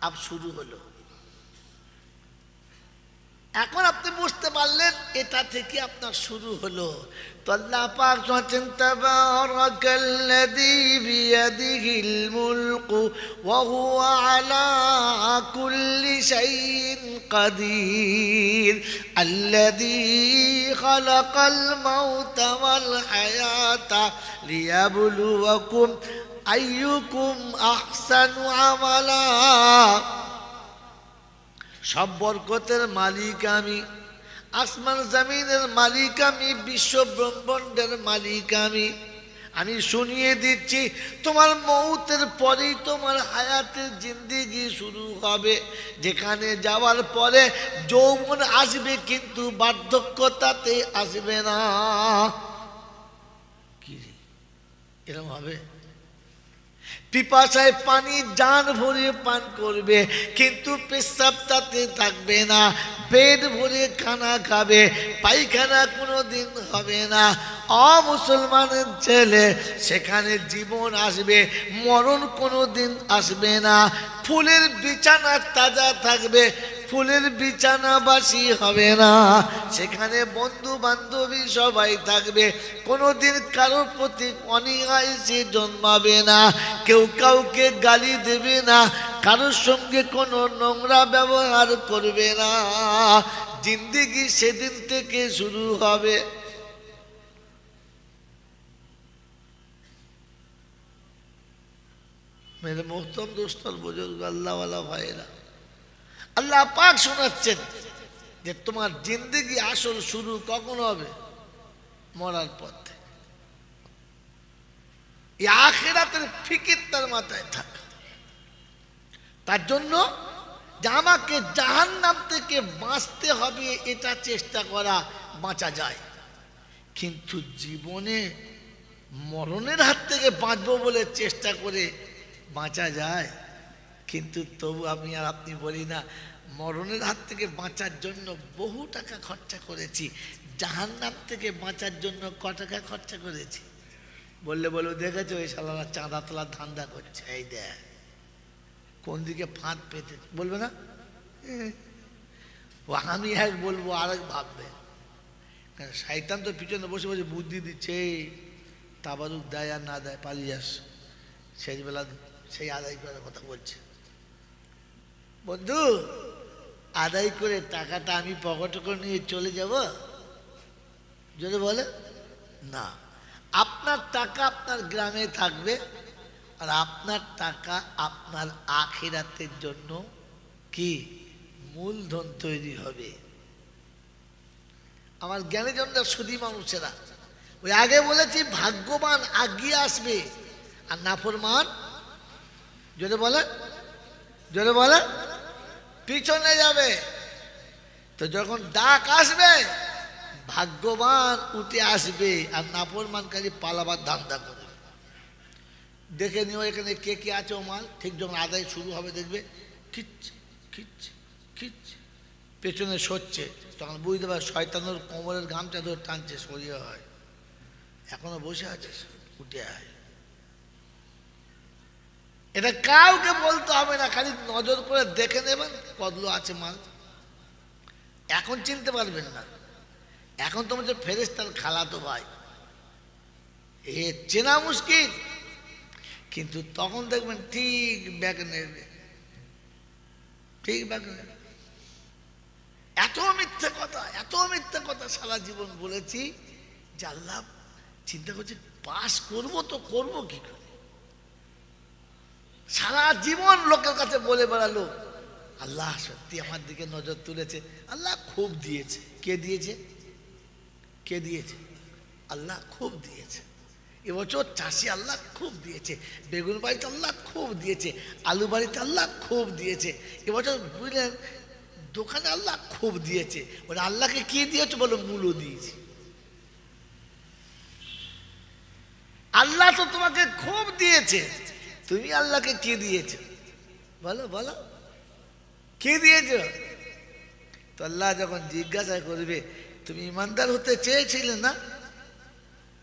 আব শুরু হলো। এখন আপনি বুঝতে পারলেন এটা থেকে আপনার শুরু হলো। তো আল্লাহ পাক বলেন, তাবারাকাল্লাযী বিয়াদিহিল মুলকু ওয়া হুয়া আলা কুল্লি শাইইন কাদির আল্লাযী খালাকাল মাউতা ওয়াল হায়াতা লিয়াবলুয়াকুম আইয়ুকুম আহসানু আমালা। সব বরকতের মালিক আমি, আসমান জমিনের মালিক আমি, বিশ্ব ব্রহ্মাণ্ডের মালিক আমি। আমি শুনিয়ে দিচ্ছি, তোমার মৌতের পরেই তোমার হায়াতের জিন্দেগি শুরু হবে, যেখানে যাওয়ার পরে যৌবন আসবে কিন্তু বার্ধক্যতাতে আসবে না। কি রে, এরকম হবে? পিপাসায় পানি জান ভরে পান করবে কিন্তু পেশাব তাতে থাকবে না, পেট ভরে খানা খাবে, পায়খানা কোনোদিন হবে না। অমুসলমানের ছেলে, সেখানে জীবন আসবে, মরণ কোনোদিন আসবে না। ফুলের বিছানা তাজা থাকবে, ফুলের বিছানাবাসী হবে না। সেখানে বন্ধু বান্ধবী সবাই থাকবে, কোনোদিন কারোর প্রতি অনীহায় সে জন্মাবে না, কেউ কাউকে গালি দেবে না, কারোর সঙ্গে কোনো নোংরা ব্যবহার করবে না। জিন্দেগি সেদিন থেকে শুরু হবে। মেরে মোহতরম দোস্ত আর বুজুর্গ, আল্লাহওয়ালা ভাইরা, আল্লাহ পাক শোনাচ্ছেন যে তোমার জিন্দেগি আসল শুরু কখন হবে? মরার পর থেকে। এই আখিরাতের ফিকির তার মাথায় থাকে। তার জন্য যে আমাকে জাহান্নাম থেকে বাঁচতে হবে, এটা চেষ্টা করা, বাঁচা যায়। কিন্তু জীবনে মরণের হাত থেকে বাঁচবো বলে চেষ্টা করে বাঁচা যায়? কিন্তু তবু আমি আর আপনি বলি না, মরণের হাত থেকে বাঁচার জন্য বহু টাকা খরচা করেছি, জাহান্নাম থেকে বাঁচার জন্য ক টাকা খরচা করেছি? বললে বলবো, দেখেছো এই শালারা চাঁদা তোলার ধান্দা করছে, এই দেখ কোন দিকে ফাঁদ পেতে, বলবে না? ও আমি এক বলবো আর এক ভাববে। শয়তান তো পিছনে বসে বসে বুদ্ধি দিচ্ছে, তাবারুক দেয় আর না দেয়, পালিয়ে আস। শেষবেলা সেই আদায় করার কথা বলছে। বন্ধু, আদায় করে টাকাটা আমি পকেটে করে নিয়ে চলে যাব? যদি বলে না, আপনার টাকা আপনার গ্রামে থাকবে, আর আপনার টাকা আপনার আখিরাতের জন্য কি মূলধন তৈরি হবে। আমার জ্ঞানীজনরা, সুধী মানুষেরা, ওই আগে বলেছি ভাগ্যবান আগিয়ে আসবে আর নাফরমান যদি বলে, যদি বলে পিছনে যাবে। তো যখন ডাক আসবে, ভাগ্যবান উঠে আসবে আর নাফরমানকারী পালাবার ধান্দা করবে। দেখে নিও এখানে কে কে আছে। ও মাল ঠিক যখন আদায় শুরু হবে দেখবে খিচ খিচ খিচ পেছনে সরছে, তখন বুঝতে পারে শয়তানের কোমরের গামছা ধরে টানছে, সরিয়ে হয়, এখনো বসে আছে, উঠে আয়। এটা কাউকে বলতে হবে না, খালি নজর করে দেখে নেবেন কতগুলো আছে মাল। এখন চিনতে পারবেন না, এখন তোমার যে ফেরেশতার খালাতো ভাই, এ চেনা মুশকিল। কিন্তু তখন দেখবেন ঠিক ব্যাগ নেবে, ঠিক ব্যাগ নেবে। এত মিথ্যে কথা, এত মিথ্যে কথা সারা জীবন বলেছি যে আল্লাহ চিন্তা করছে পাস করবো তো করবো কি করে। সারা জীবন লোকের কাছে বলে বেড়ালো আল্লাহ সত্যি আমার দিকে নজর তুলেছে, আল্লাহ খুব দিয়েছে। কে দিয়েছে? কে দিয়েছে? আল্লাহ খুব দিয়েছে। এবছর চাষি আল্লাহ খুব দিয়েছে, বেগুন বাড়িতে আল্লাহ খুব দিয়েছে, আলু বাড়িতে আল্লাহ খুব দিয়েছে। এবছর বুঝলেন দোকানে আল্লাহ খুব দিয়েছে। ওরা আল্লাহকে কি দিয়েছে? বলো মূল্য দিয়েছে। আল্লাহ তো তোমাকে খুব দিয়েছে, তুমি আল্লাহকে কি দিয়েছো? বলো বলো, কি দিয়েছো? তো আল্লাহ যখন জিজ্ঞাসা করবে, তুমি ইমানদার হতে চেয়েছিলে না,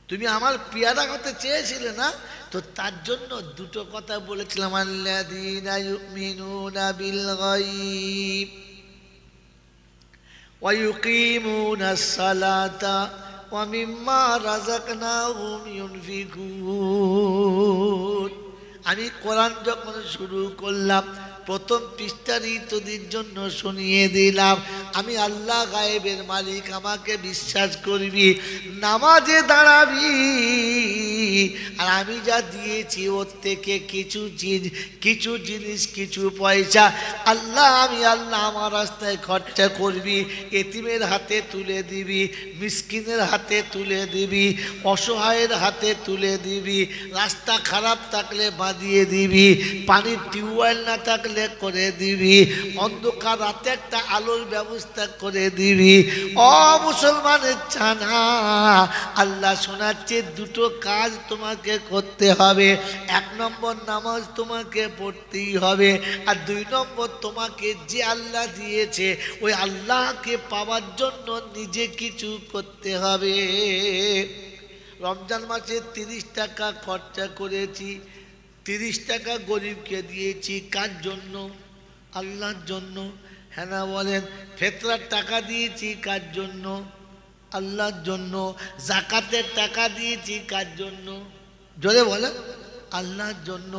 তুমি আমার পেয়ারা হতে চেয়েছিলে না, তো তার জন্য দুটো কথা বলেছিলাম, আল্লাযীনা ইউমিনুনা বিল গায়ব ওয়া ইউকিমুনাস সালাতা ওয়া মিম্মা রাযাকনাহুম ইউনফিকুন। আমি কোরআন যখন শুরু করলাম, প্রথম পৃষ্ঠারই তোদের জন্য শুনিয়ে দিলাম, আমি আল্লাহ গায়েবের মালিক, আমাকে বিশ্বাস করবি, নামাজে দাঁড়াবি, আর আমি যা দিয়েছি ওর থেকে কিছু জিনিস কিছু পয়সা আল্লাহ আমার রাস্তায় খরচা করবি, এতিমের হাতে তুলে দিবি, মিসকিনের হাতে তুলে দিবি, অসহায়ের হাতে তুলে দিবি, রাস্তা খারাপ থাকলে বাঁধিয়ে দিবি, পানির টিউবওয়েল না থাকলে করে দিবি, অন্ধকার রাতে একটা আলোর ব্যবস্থা করে দিবি। ও মুসলমানের ছানা, আল্লাহ শোনাচ্ছে দুটো কাজ তোমাকে করতে হবে। 1 নম্বর নামাজ তোমাকে পড়তেই হবে, আর 2 নম্বর তোমাকে যে আল্লাহ দিয়েছে ওই আল্লাহকে পাওয়ার জন্য নিজে কিছু করতে হবে। রমজান মাসে 30 টাকা খরচা করেছি, 30 টাকা গরিবকে দিয়েছি। কার জন্য? আল্লাহর জন্য। হ্যাঁ না বলেন? ফেতরার টাকা দিয়েছি কার জন্য? আল্লাহর জন্য। জাকাতের টাকা দিয়েছি কার জন্য? জোরে বলেন, আল্লাহর জন্য।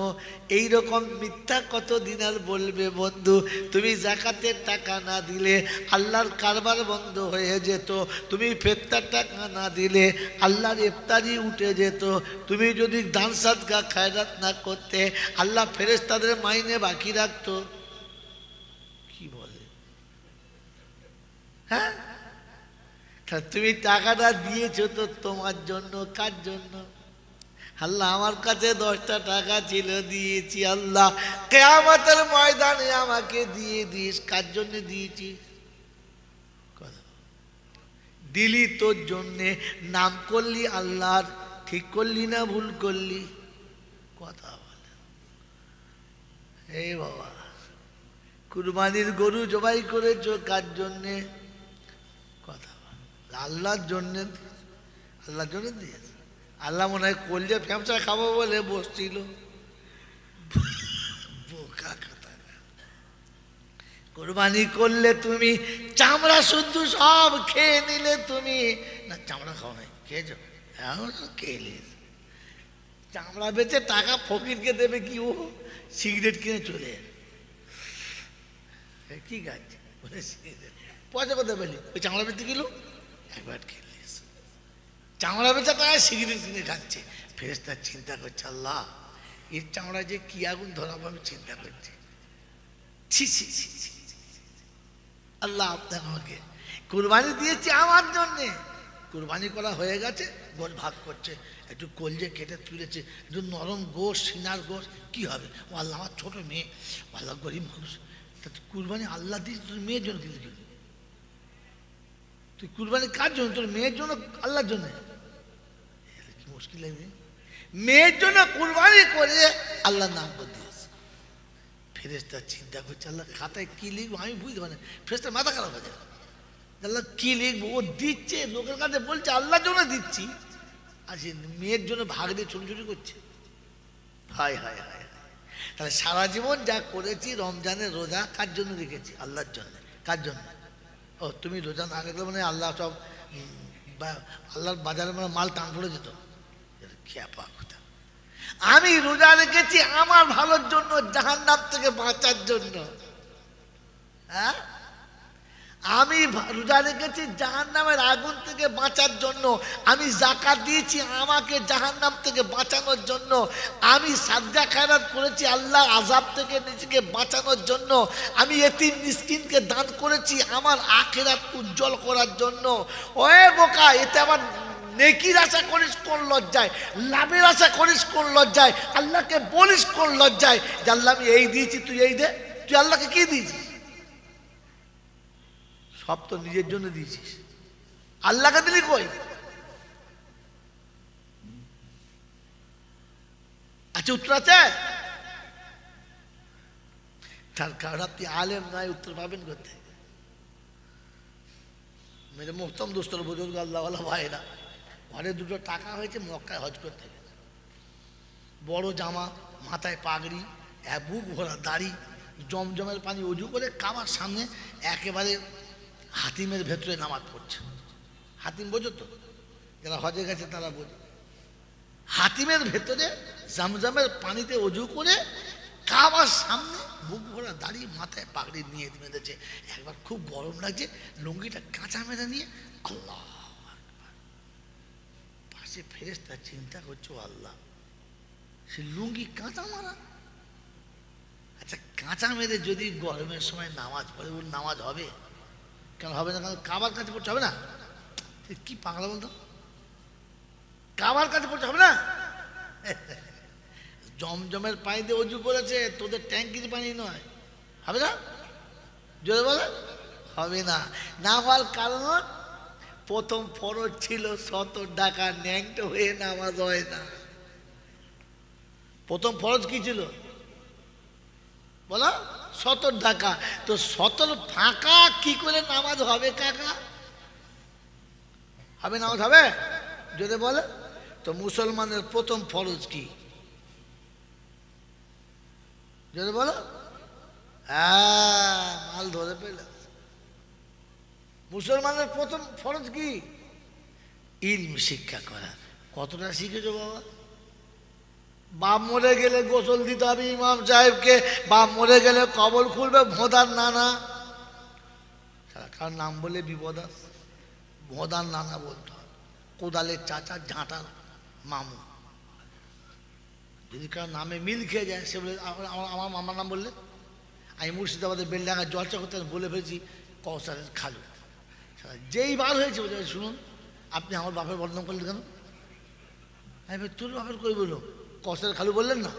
এই রকম মিথ্যা কতদিন আর বলবে বন্ধু? তুমি জাকাতের টাকা না দিলে আল্লাহর কারবার বন্ধ হয়ে যেত, তুমি ফেতরার টাকা না দিলে আল্লাহর ইফতারি উঠে যেত, তুমি যদি দান সাদকা খায়রাত না করতে আল্লাহ ফেরেশতাদের মাইনে বাকি রাখতো। কি বলে? হ্যাঁ, তুমি টাকাটা দিয়েছো তো তোমার জন্য। কার জন্য? আল্লাহ আমার কাছে 10টা টাকা ছিল, দিয়েছি। আল্লাহ কিয়ামতের ময়দানে আমাকে দিয়ে দিস। কার জন্য দিয়েছিস? দিলি তোর জন্যে, নাম করলি আল্লাহর, ঠিক করলি না ভুল করলি? কথা বলে। এই বাবা, কুরবানির গরু জবাই করেছো কার জন্যে? কথা বল। আল্লাহর জন্যে। আল্লাহর জন্য দিয়েছে। আল্লাহ মনে হয় কলজে ফ্যামসা খাবো বলে বসছিল। বোকা কথা। কুরবানি করলে তুমি চামড়া শুদ্ধ সব খেয়ে নিলে, তুমি না চামড়া খাও নাই, খেয়েছো? খেয়ে চামড়া বেচে টাকা ফকিরকে দেবে কি? ও সিগারেট কিনে চলে কি গাছ বলে সিগারেট পয়সা কোথায় পেলি? ওই চামড়া বেচতে গেল, একবার খেলিস। চামড়া বেচা টাকা সিগারেট কিনে খাচ্ছে। ফেরেশতা চিন্তা করছে, আল্লাহ এর চামড়া যে কি আগুন ধরাবো আমি চিন্তা করছি। ছি ছি ছি ছি, আল্লাহ আপনার আমাকে কুরবানি দিয়েছি আমার জন্যে। কুরবানি করা হয়ে গেছে, গোশ ভাগ করছে, একটু কলজে কেটে তুলেছে, একটু নরম গোশ, সিনার গোশ, কি হবে? ও আল্লাহ আমার ছোটো মেয়ে, আল্লাহ গরিব মানুষ, তা কুরবানি আল্লাহ দিস, তোর মেয়ের জন্য কিন্তু তুই কুরবানি কার জন্য? তোর মেয়ের জন্য, আল্লাহর জন্য? কি মুশকিল লাগবে? মেয়ের জন্য কুরবানি করে আল্লাহর নাম করে দিয়েছে। ফেরেশতা চিন্তা করছে, আল্লাহ খাতায় কি লিখবো আমি বুঝতে পারি না। ফেরেশতার মাথা খারাপ হয়ে যায়, আল্লাহ কি লিখবো? ও দিচ্ছে, লোকের কাছে বলছে আল্লাহর জন্য দিচ্ছি, আর সে মেয়ের জন্য ভাগ দিয়ে ছোটাছুটি করছে। হায় হায় হায়। তাহলে সারা জীবন যা করেছি, রমজানের রোজা কার জন্য রেখেছি? আল্লাহর জন্য। কার জন্য? ও তুমি রোজা না রাখলে মানে আল্লাহ সব আল্লাহর বাজারে মানে মাল টান পড়ে যেত। খেপা কথা। আমি রোজা রেখেছি আমার ভালোর জন্য, জাহান্নাম থেকে বাঁচার জন্য। হ্যাঁ, আমি রোজা রেখেছি জাহান্নামের আগুন থেকে বাঁচার জন্য। আমি যাকাত দিয়েছি আমাকে জাহান্নাম থেকে বাঁচানোর জন্য। আমি সাদকা খায়রাত করেছি আল্লাহ আযাব থেকে নিজেকে বাঁচানোর জন্য। আমি এতিম মিসকিনকে দান করেছি আমার আখিরাত উজ্জ্বল করার জন্য। ওয়ে বোকা, এতে আবার নেকির আশা করিস কোন লজ্জায়? লাভের আশা করিস কোন লজ্জায়? আল্লাহকে বলিস কোন লজ্জায় যে আল্লাহ আমি এই দিয়েছি, তুই এই দে? তুই আল্লাহকে কি দিয়েছিস? সব তো নিজের জন্য দিয়েছিস, আল্লাহকে দিলি কই? আচ্ছা, উত্তর আছে? তার কারণ আপনি আলেম নয়, উত্তর পাবেন করতে। মেরে মোহতম দোস্তর বুজুর্গ আল্লাহওয়ালা ভাইরা, ঘরে 2টো টাকা হয়েছে, মক্কায় হজ করতে গেছে। বড় জামা, মাথায় পাগড়ি, বুক ভরা দাড়ি, জমজমের পানি অজু করে কাবার সামনে একেবারে হাতিমের ভেতরে নামাজ পড়ছে। হাতিম বোঝো তো, যারা হজে গেছে তারা বোঝে। হাতিমের ভেতরে জমজমের পানিতে অজু করে কাবার সামনে বুক ভরা দাড়ি, মাথায় পাগড়ি নিয়ে বেঁধেছে। একবার খুব গরম লাগছে, লুঙ্গিটা কাঁচা মেরে নিয়ে আল্লাহ আকবার, সে ফেরেশতা চিন্তা করছে, আল্লাহ সে লুঙ্গি কাঁচা মারা। আচ্ছা কাঁচা মেরে যদি গরমের সময় নামাজ পড়ে, ওর নামাজ হবে? কেন হবে না? কারণ কাবার কাছে পড়তে হবে না? কি পাগলা বলতো, কাবার কাছে পড়তে হবে না? জমজমের পানি দিয়ে অজু করেছে, তোদের ট্যাঙ্কির পানি নয়, হবে না? জোরে বলে হবে না। না হওয়ার কারণ প্রথম ফরজ ছিল 70 টাকা, ন্যাংটো হয়ে নামাজ হয় না। প্রথম ফরজ কি ছিল বলো? 70 টাকা। তো 70 ফাঁকা কি করে নামাজ হবে কাকা? হবে নামাজ হবে? যদি বলে তো মুসলমানের প্রথম ফরজ কি? যদি বলো, হ্যাঁ মাল ধরে পেলে। মুসলমানের প্রথম ফরজ কি? ইলম শিক্ষা করা। কতটা শিখেছো বাবা? বাপ মরে গেলে গোসল দিতে হবে ইমাম সাহেবকে, বাপ মরে গেলে কবর খুলবে ভোঁদার নানা। কার নাম বলে বিপদ আছে? ভোঁদার নানা বলতে হবে, কোদালের চাচা, ঝাঁটার মামু। যদি কার নামে মিল খেয়ে যায়, সে বলে আমার মামার নাম বললে। আমি মুর্শিদাবাদের বেলডাঙ্গা জলসা করতে বলে ফেলছি কৌসারের খালু। যেই বার হয়েছে বলে, শুনুন আপনি আমার বাপের বদনাম করলেন কেন? আমি ভাই তোর বাপের কই বললো? কৌসারের খালু বললেন না?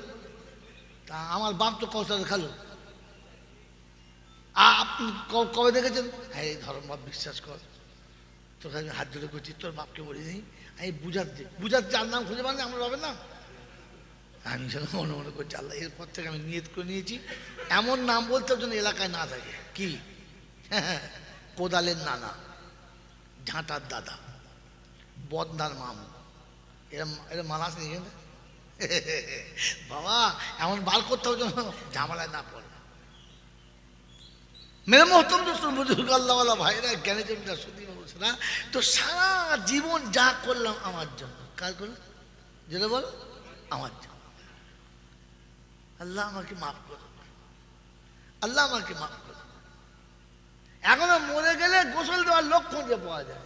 তা আমার বাপ তো কৌসারের খালু। আপনি কবে দেখেছেন? হ্যাঁ এই ধর্ম বাপ বিশ্বাস কর, তোর কাছে হাত ধরে করছি, তোর বাপকে বলি নেই। আমি বুঝাচ্ছি আর নাম খুঁজে পাননি আমার বাপের নাম। আমি সেটা মনে মনে করছি, আল্লাহ এরপর থেকে আমি নিয়ত করে নিয়েছি এমন নাম বলতে যেন এলাকায় না থাকে। কি? কোদালের নানা, ঝাঁটার দাদা, বদনার মামু, এরা মালাস নিয়ে বাবা এমন বার করতে হবে যেন ঝামেলায় না পড়ে। মেরে মহতম বুজুর্গ আল্লাহওয়ালা ভাইরা, জ্ঞানী জমিটা শুধু না। তো সারা জীবন যা করলাম আমার জন্য, কাজ করলাম যেটা বল আমার জন্য। আল্লাহ আমাকে মাফ করুন, আল্লাহ আমাকে মাফ করুন। এখনো মরে গেলে গোসল দেওয়ার লোক খুঁজে পাওয়া যায়।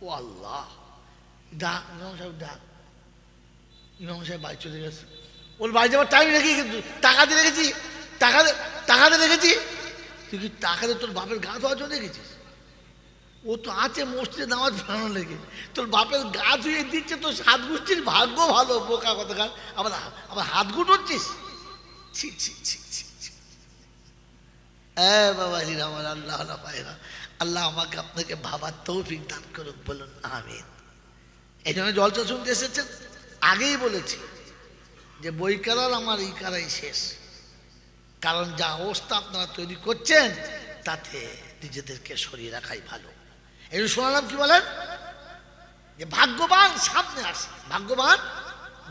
ও আল্লাহ, ডাক ইমাম সাহেব, ডাক। ইমাম সাহেব বাড়ি চলে গেছে। ওর বাড়ি যাওয়ার টাইম রেখে কিন্তু টাকা দিয়ে রেখেছি, টাকা দিয়ে রেখেছি। তুই কি টাকা দিয়ে তোর বাপের গা ধোয়ার জন্য রেখেছিস? ও তো আছে মসজিদে নামাজ পড়ানো লেগে, তোর বাপের গা ধুয়ে দিচ্ছে। তোর হাত গুছিস, ভাগ্য ভালো বোকা কথাকার, আবার হাত গুটোচ্ছিস। ছি ছি ছি ছি ছি। বাবাজিরা আমার, আল্লাহ ভাইরা, আল্লাহ আমাকে আপনাকে ভাবার তৌফিক দান করুক, বলুন আমিন। এই জন্য জলসা শুনতে এসেছেন। আগেই বলেছি যে বই কারার আমার এই কারাই শেষ। কারণ যা অবস্থা আপনারা তৈরি করছেন তাতে নিজেদেরকে সরিয়ে রাখাই ভালো। এই শোনালাম কি বলেন যে ভাগ্যবান সামনে আসে, ভাগ্যবান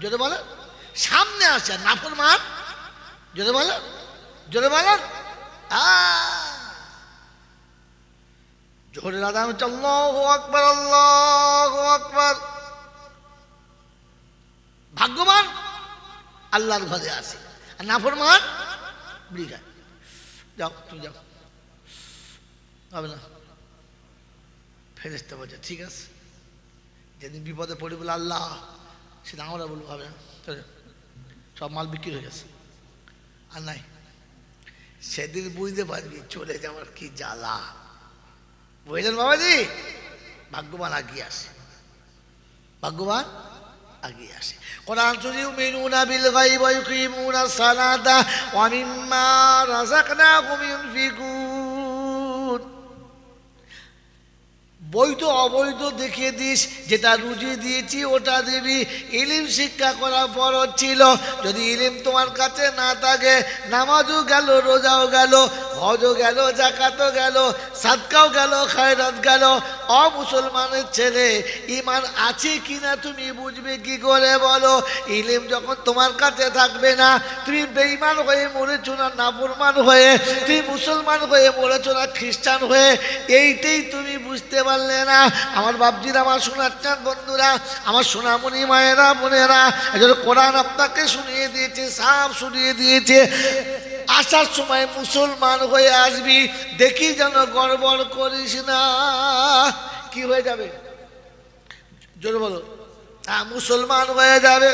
যদি বলেন সামনে আসে, নাফরমান যদি বলেন, যদি বলেন জোরে আদান হচ্ছে আল্লাহু আকবার, আল্লাহু আকবার। ভাগ্যবান আল্লাহর ঘরে আসে, আর নাফরমান বিড়ি। যাও তুমি যাও, হবে না। ফেরেশতা বলছে ঠিক আছে। যেদিন বিপদে পড়ে বলে আল্লাহ, সেটা আমরা বলবো হবে না, সব মাল বিক্রি হয়ে গেছে আর নাই। সেদিন বুঝতে পারবি চলে যাওয়ার কি জ্বালা। বুঝলেন বাবাজি? ভাগ্যবান আগিয়ে আসে, ভাগ্যবান আগিয়ে আসে। কোরআন শরীফ ইউমিনুনা বিল গায়ব ওয়া ইউকিমুনাস সালাতা ওয়া মিম্মা রাযাকনাহুম ইউনফিকুন। বৈধ অবৈধ দেখিয়ে দিস, যেটা রুজি দিয়েছি ওটা দিবি। ইলিম শিক্ষা করা ফরজ ছিল। যদি ইলিম তোমার কাছে না থাকে, নামাজও গেল, রোজাও গেল, হজও গেল, যাকাতও গেল, সাদকাও গেল, খায়রাত গেল। অমুসলমানের ছেলে ঈমান আছে কিনা তুমি বুঝবে কি করে বলো? ইলিম যখন তোমার কাছে থাকবে না, তুমি বেঈমান হয়ে মরেছো না নাফরমান হয়ে, তুমি মুসলমান হয়ে মরেছো না খ্রিস্টান হয়ে, এইটাই তুমি বুঝতে পারলে না। আমার বাপজিরা, আমার শোনাচ্ছেন বন্ধুরা, আমার সোনামণি মায়েরা, বোনেরা, এজন্য কোরআন আপনাকে শুনিয়ে দিয়েছে, সাফ শুনিয়ে দিয়েছে। আসার সময় মুসলমান হয়ে আসবি, দেখি যেন গড়বড় করিস না। কি হয়ে যাবে জোরে বলো? মুসলমান হয়ে যাবে।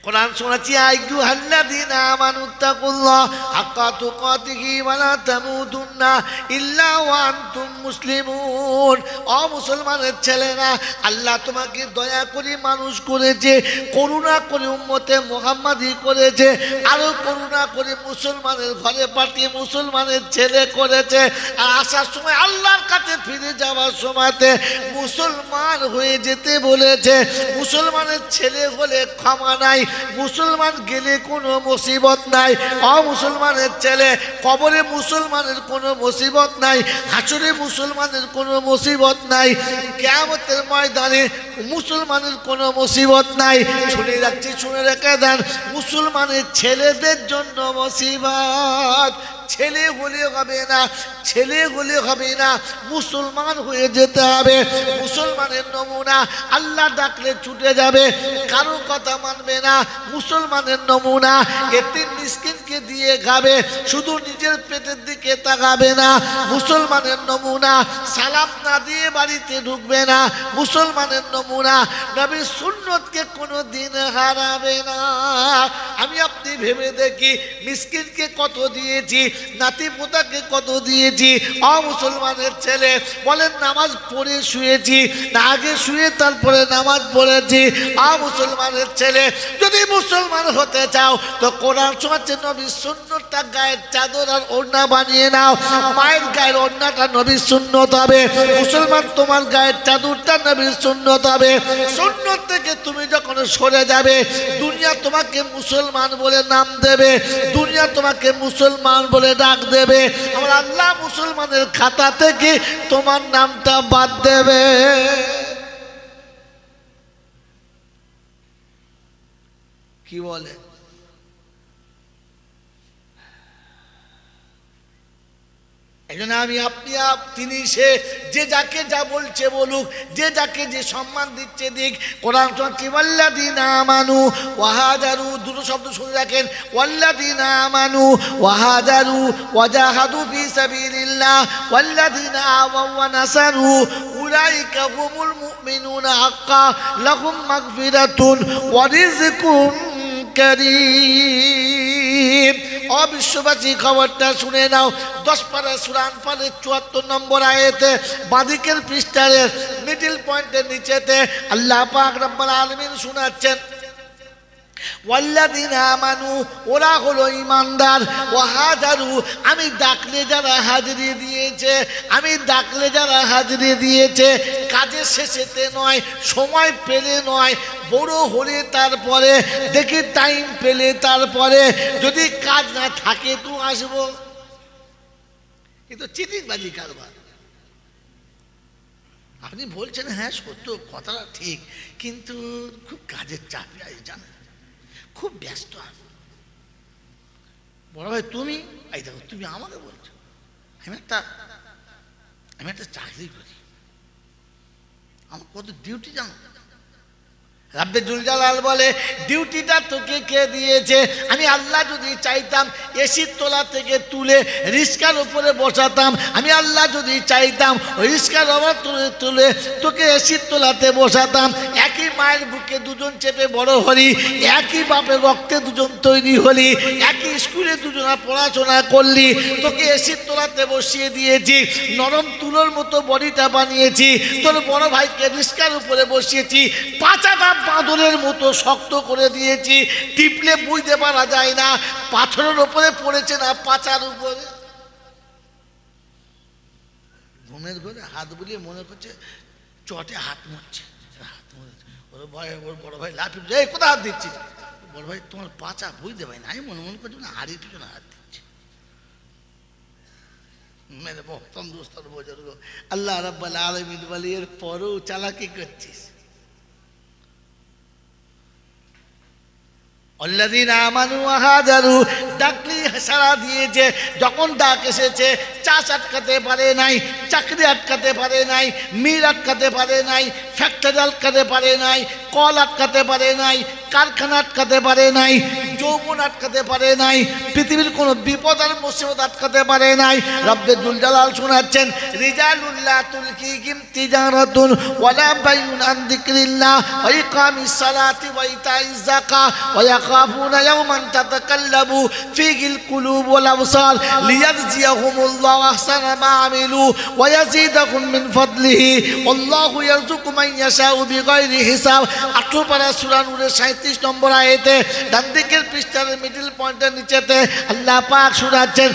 কোরআন শোনাচ্ছি, আইয়ুহাল্লাযীনা আমানুত্তাকুল্লাহ হাক্কা তুকাতিহি ওয়া লা তামুতুন্না ইল্লা ওয়া আনতুম মুসলিমুন। ও মুসলমানের ছেলেরা, আল্লাহ তোমাকে দয়া করে মানুষ করেছে, করুণা করে উম্মতে মুহাম্মাদি করেছে, আরো করুণা করে মুসলমানের ঘরে পাঠিয়ে মুসলমানের ছেলে করেছে। আর আসার সময় আল্লাহর কাছে ফিরে যাওয়ার সময়তে মুসলমান হয়ে যেতে বলেছে। মুসলমানের ছেলে হলে ক্ষমা নাই, মুসলমান গেলে কোনো মুসিবত নাই। অমুসলমানের ছেলে কবরে মুসলমানের কোনো মুসিবত নাই, হাসরে মুসলমানের কোনো মুসিবত নাই, কিয়ামতের ময়দানে মুসলমানের কোনো মুসিবত নাই। শুনে রাখছি, শুনে রেখে দেন, মুসলমানের ছেলেদের জন্য মুসিবত। ছেলে হলে হবে না, ছেলে হলে হবে না, মুসলমান হয়ে যেতে হবে। মুসলমানের নমুনা, আল্লাহ ডাকলে ছুটে যাবে, কারো কথা মানবে না। মুসলমানের নমুনা, এতিম মিসকিনকে দিয়ে খাবে, শুধু নিজের পেটের দিকে তাকাবে না। মুসলমানের নমুনা, সালাম না দিয়ে বাড়িতে ঢুকবে না। মুসলমানের নমুনা, নবীর সুন্নতকে কোনো দিন হারাবে না। আমি আপনি ভেবে দেখি, মিসকিনকে কত দিয়েছি, নাতি পোতাকে কত দিয়েছি। মুসলমানের ছেলে বলেন নামাজ পড়ে শুয়েছি, না আগে শুয়ে তারপরে নামাজ পড়েছি। মুসলমানের ছেলে, যদি মুসলমান হতে চাও তো কোরআন শোনাচ্ছে, নবীর সুন্নতটা গায়ের চাদর আর ওড়না বানিয়ে নাও। মায়ের গায়ের ওড়নাটা নবীর সুন্নত হবে। মুসলমান, তোমার গায়ের চাদরটা নবীর সুন্নত হবে। সুন্নত থেকে তুমি যখন সরে যাবে, দুনিয়া তোমাকে মুসলমান বলে নাম দেবে, দুনিয়া তোমাকে মুসলমান বলে ডাক দেবে। আমার আল্লাহ মুসলমানের খাতা থেকে তোমার নামটা বাদ দেবে। কি বলে? এজন্য আমি আপনি তিনি সে, যে যাকে যা বলছে বলুক, যে যাকে যে সম্মান দিচ্ছে দিক। কোরআন শোনাচ্ছি, ওয়াল্লাযীনা আমানু ওয়া হাজারু, দুটো শব্দ শুনে রাখেন, ওয়াল্লাযীনা আমানু ওয়া হাজারু ওয়া জাহাদু ফি সাবিলিল্লাহ ওয়াল্লাযীনা আওয়াউ ওয়া নাসারু উলাইকা হুমুল মুমিনুনা হাক্কা লাহুম মাগফিরাতুন ওয়া রিজকুন কারীম। অবিশ্ববাসী খবরটা শুনে নাও। 10 পারা সূরা আনফালের 74 নম্বর আয়াতে বাদিকের পৃষ্ঠার মিডল পয়েন্টের নিচেতে আল্লাহ পাক রব্বুল আলামিন শোনাচ্ছেন, ওয়াল্লাযীনা আমানু, ওরা হলো ঈমানদার, ওয়া হাজারু, আমি ডাকলে যারা হাজিরি দিয়েছে, আমি ডাকলে যারা হাজিরি দিয়েছে, কাজের শেষেতে নয়, সময় পেলে নয়, বড় হলে তারপরে দেখি, টাইম পেলে তারপরে, যদি কাজ না থাকে তো আসবো। কিন্তু চিটিংবাজি কারবার। আপনি বলছেন হ্যাঁ সত্য, কথাটা ঠিক, কিন্তু খুব কাজের চাপে আছে, জানেন, খুব ব্যস্ত। বড় ভাই তুমি, এই দেখো তুমি আমাকে বলছো, আমি একটা চাকরি করি, আমার কত ডিউটি জানো। রাব্বে জুল জালাল বলে, ডিউটিটা তোকে কে দিয়েছে? আমি আল্লাহ যদি চাইতাম এসির তোলা থেকে তুলে রিস্কার উপরে বসাতাম, আমি আল্লাহ যদি চাইতাম ওই রিস্কার ওপর তুলে তোকে এসির তোলাতে বসাতাম। একই মায়ের বুকে দুজন চেপে বড় হলি, একই বাপের রক্তে দুজন তৈরি হলি, একই স্কুলে দুজনা পড়াশোনা করলি, তোকে এসির তোলাতে বসিয়ে দিয়েছি, নরম তুলোর মতো বডিটা বানিয়েছি, তোর বড় ভাইকে রিস্কার উপরে বসিয়েছি, পাচাটা বাঁদরের মতো শক্ত করে দিয়েছি, টিপলে বুঝতে পারা যায় না পাথরের উপরে পড়েছে না পাচার উপরে। ঘুমের ঘরে হাত বুলিয়ে মনে করছে চটে হাত মুছছে, ওর বড় ভাই লাফিয়ে, কোথায় হাত দিচ্ছিস? বড় ভাই তোমার পাচা বুঝতে পারি না, আমি মনে করছি না হাড়ির পিছনে হাত দিচ্ছি। মেরে মোহতরম দোস্ত বুজুর্গ, আল্লাহ রাব্বুল আলামিন বলে এর পরেও চালাকি করছিস। আল্লাযীনা আমানু ওয়া হাজারু, ডাকলি সাড়া দিয়েছে, যখন ডাক এসেছে চাষ আটকাতে পারে নাই, চাকরি আটকাতে পারে নাই, মিল আটকাতে পারে নাই, ফ্যাক্টরি আটকাতে পারে নাই, কল আটকাতে পারে নাই, কারখানা আটকাতে পারে নাই, যৌবন আটকাতে পারে নাই, পৃথিবীর কোনো বিপদ আর মুসিবত আটকাতে পারে নাই। রব্বে জুল জালাল শোনাচ্ছেন, রিজালুল্লাহ তুলকিহিম তিজারাতুন ওয়ালা বাইউন আন যিকরিল্লাহ ওয়া ইকামিস সালাতি ওয়া ইতাইজ যাকাহ ওয়া ইয়াখাফুনা ইয়াওমান তাতাকাল্লাবু ফীহিল কুলুব ওয়াল আবসার লিয়াজজিয়াহুমুল্লাহু আহসানা মা আমিলু ওয়া ইয়াজিদাহুম মিন ফাদলিহি আল্লাহু ইয়ারযুকু মান ইয়াশাউ বিগাইরি হিসাব। 18 পারা সূরা নূরের 37 নম্বর আয়াতে ডান দিকের পৃষ্ঠার মিডল পয়েন্টের নিচেতে আল্লাহ পাক শোনাচ্ছেন,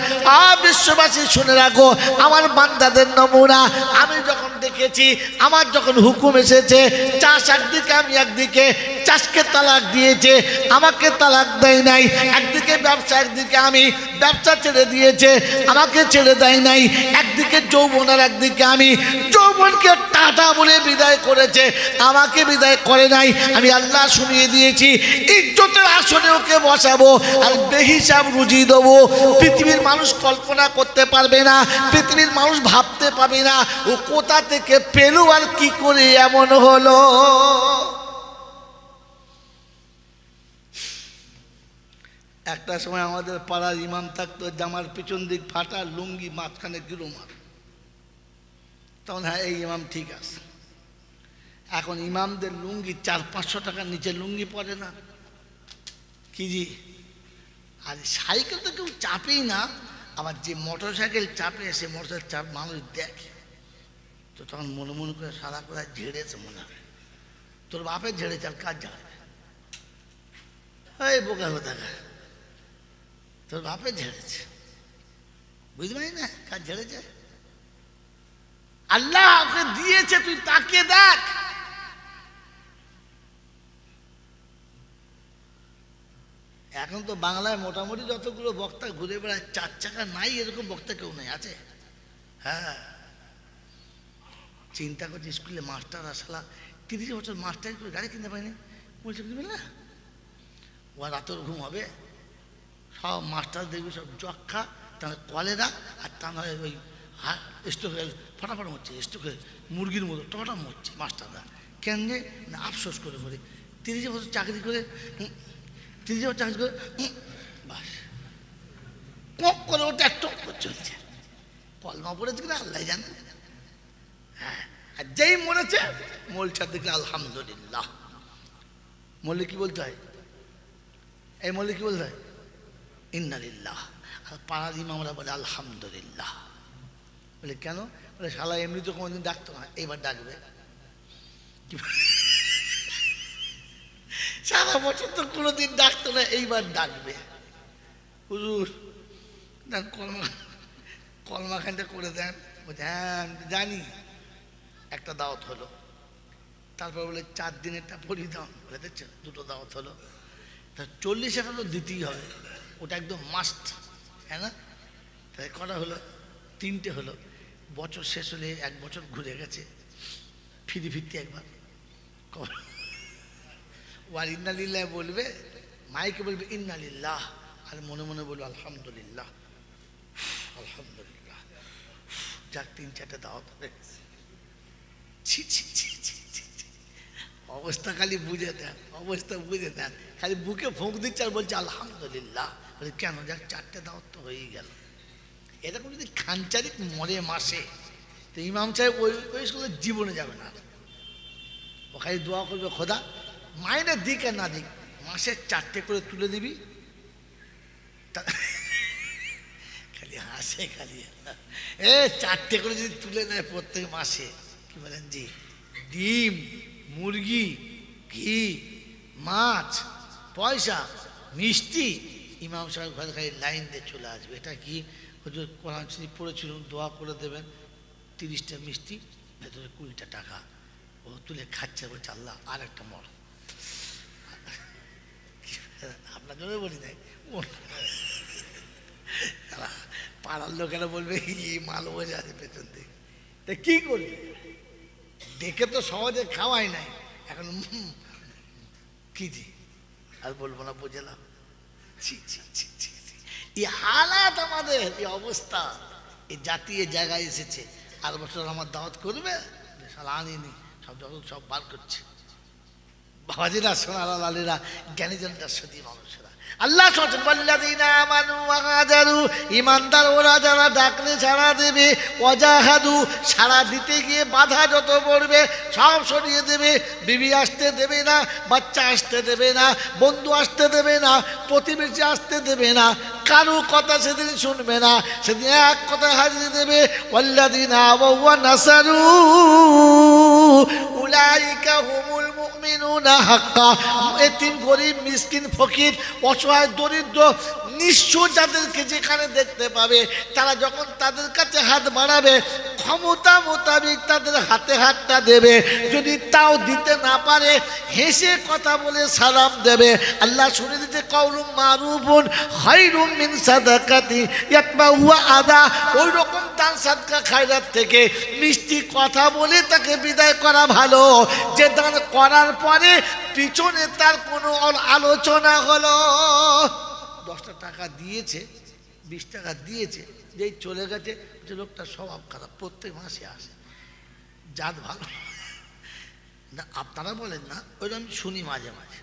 বিশ্ববাসী শুনে রাখো, আমার বান্দাদের নমুনা আমি যখন দেখেছি, আমার যখন হুকুম এসেছে, চাষ একদিকে আমি একদিকে, চাষকে তালাক দিয়েছে, আমাকে তালাক দেয় নাই, একদিকে ব্যবসা একদিকে আমি, ব্যবসা ছেড়ে দিয়েছে, আমাকে ছেড়ে দেয় নাই, একদিকে যৌবন আর একদিকে আমি, যৌবনকে টাটা বলে বিদায় করেছে, আমাকে বিদায় করে নাই। আমি আল্লাহ শুনিয়ে দিয়েছি, ইজ্জতের আসনে ওকে বসাবো আর বেহিসাব রুজি দেবো। পৃথিবীর মানুষ কল্পনা করতে পারবে না, পৃথিবীর মানুষ ভাবতে পারবে না ও কোথা থেকে পেলো আর কি করে এমন হলো। একটা সময় আমাদের পাড়ার ইমাম থাকতো, জামার পিছন দিক ফাটা, লুঙ্গি মাঝখানে গিরোমার। তখন হ্যাঁ এই ইমাম ঠিক আছে। এখন ইমামদের লুঙ্গি 400-500 টাকার নিচে লুঙ্গি পরে না কি জি। আর সাইকেল তো কেউ চাপেই না, আবার যে মোটর সাইকেল চাপে সে মোটর সাইকেল চাপ মানুষ দেখে, তো তখন মনে মনে করে সারা কোথায় ঝেড়েছে মনে হয়। তোর বাপের ঝেড়েছে আর কাজ ঝাড়বে? এই বোকা কোথাকার, তোর বাপের ঝেড়েছে, বুঝতে পারি না কাজ ঝেড়েছে। আল্লাহ ওকে দিয়েছে, তুই তাকে দেখ। এখন তো বাংলায় মোটামুটি যতগুলো বক্তা ঘুরে বেড়ায়, 4 চাকা নাই এরকম বক্তা কেউ নেই, আছে? হ্যাঁ, চিন্তা করছি স্কুলে মাস্টার আসলা 30 বছর মাস্টার করে গাড়ি কিনতে পারিনি, বলছে কিনবে না, ও রাতের ঘুম হবে। সব মাস্টার দেখবি সব যক্ষা, তাহলে কলেরা, আর তা নয় ওই স্টোকে ফটাফট মরছে, স্টোকে মুরগির মতো টটাম মরছে মাস্টাররা। কেন যে না আফসোস করে করে 30 বছর চাকরি করে, 30 বছর চাকরি করে বাস কক করে ওটা একটা চলছে। কলমা পড়েছে কিনা আল্লাহ জানে। হ্যাঁ, আর যেই মরেছে মলটা দেখলে আলহামদুলিল্লাহ। মরলে কি বলতে হয়? এই মরলে কি বলতে হয়? ইন্নালিল্লাহ। আর পাড়ার ইমামরা বলে আলহামদুলিল্লাহ। বলে কেন? বলে শালা এমনি তো কোনোদিন ডাকতো না, এইবার ডাকবে। সারা বছর তো কোনোদিন ডাকতো না, এইবার ডাকবে। হুজুর দেন কলমাখানটা করে দেন। বলছে হ্যাঁ জানি। একটা দাওয়াত হলো, তারপর বলে 4 দিনেরটা পড়িয়ে দাও। বলে দেখছো 2টো দাওয়াত হলো, তা 40 টাকা তো দিতেই হবে, ওটা একদম মাস্ট, হ্যাঁ না? তাই কটা হলো? 3টে হলো। বছর শেষ হলে 1 বছর ঘুরে গেছে, ফিরতে একবার আর ইন্নালিল্লাহ বলবে, মাইকে বলবে ইন্নালিল্লাহ, আর মনে মনে বলবে আলহামদুলিল্লাহ আলহামদুলিল্লাহ। যাক 3-4টে দাওয়াত হবে। অবস্থা খালি বুঝে দেন, অবস্থা বুঝে দেন, খালি বুকে ফুঁক দিচ্ছে আর বলছে আলহামদুলিল্লাহ। বলে কেন? যাক 4টে দাওয়াত তো হয়েই গেল। এরকম যদি খানচারিক মরে মাসে, তো ইমাম সাহেব ওই স্কুলে জীবনে যাবে না। ও খালি দোয়া করবে, খোদা মাইনে দিক আর না দিক, মাসে 4টে করে তুলে দিবি। খালি হাসে, খালি 4টে করে যদি তুলে নেয় প্রত্যেক মাসে, কি বলেন জি, ডিম, মুরগি, ঘি, মাছ, পয়সা, মিষ্টি, ইমাম সাহেব ঘরে খালি লাইন দিয়ে চলে আসবে। এটা কি? হুজুর কোরআন শরীফ পড়েছিল, দোয়া করে দেবেন, 30টা মিষ্টি, ভেতরে 20টা টাকা। ও তুলে খাচ্ছে, বলছে আল্লাহ আর একটা মর। আপনার জন্য বলি নাই, পাড়ার লোকেরা বলবে এই মাল বোঝা আছে পেছন থেকে। তা কি করবে? দেখে তো সহজে খাওয়াই নাই, এখন কি দি আর বলবো না, বুঝলাম। এই হালাত আমাদের, এই অবস্থা, এই জাতীয় জায়গায় এসেছে। আর বছর আমার দাওয়াত করবে, আনিনি, সব যত সব বার করছে। বাবাজিরা, সোনারা, লালেরা, জ্ঞানীজনরা, সতী মানুষেরা, আল্লাহ বলেন ওয়াল্লাযীনা আমানু ওয়া হাজারু, ঈমানদার ওরা যারা ডাকলে সাড়া দেবে, ওয়াজাহাদু সাড়া দিতে গিয়ে বাধা যত পড়বে সব সরিয়ে দেবে। বিবি আসতে দেবে না, বাচ্চা আসতে দেবে না, বন্ধু আসতে দেবে না, প্রতিবেশী আসতে দেবে না, কারো কথা সেদিন শুনবে না, সেদিন এক কথা হাজির দেবে। ওয়াল্লাযীনা ওয়া নাসারু উলাইকা হুমুল মুমিনুনা হাক্কা। এতিম, গরিব, মিসকিন, ফকির, অসহায়, দরিদ্র, নিঃস্ব যাদেরকে যেখানে দেখতে পাবে, তারা যখন তাদের কাছে হাত বাড়াবে ক্ষমতা মোতাবেক তাদের হাতে হাতটা দেবে। যদি তাও দিতে না পারে হেসে কথা বলে সালাম দেবে। আল্লাহ শুনে দিতে কাউলুম মারুফুন খায়রুম মিন সাদাকাতি ইয়াতবাহু আদা। ওই রকম দান সাদকা খায়রাত থেকে মিষ্টি কথা বলে তাকে বিদায় করা ভালো, যে দান করার পরে পিছনে তার কোনো আলোচনা হলো। 10টা টাকা দিয়েছে, 20 টাকা দিয়েছে, যেই চলে গেছে, যে লোকটা স্বভাব খারাপ, প্রত্যেক মাসে আসে, জাত ভালো না। আপনারা বলেন না, ওইটা আমি শুনি মাঝে মাঝে।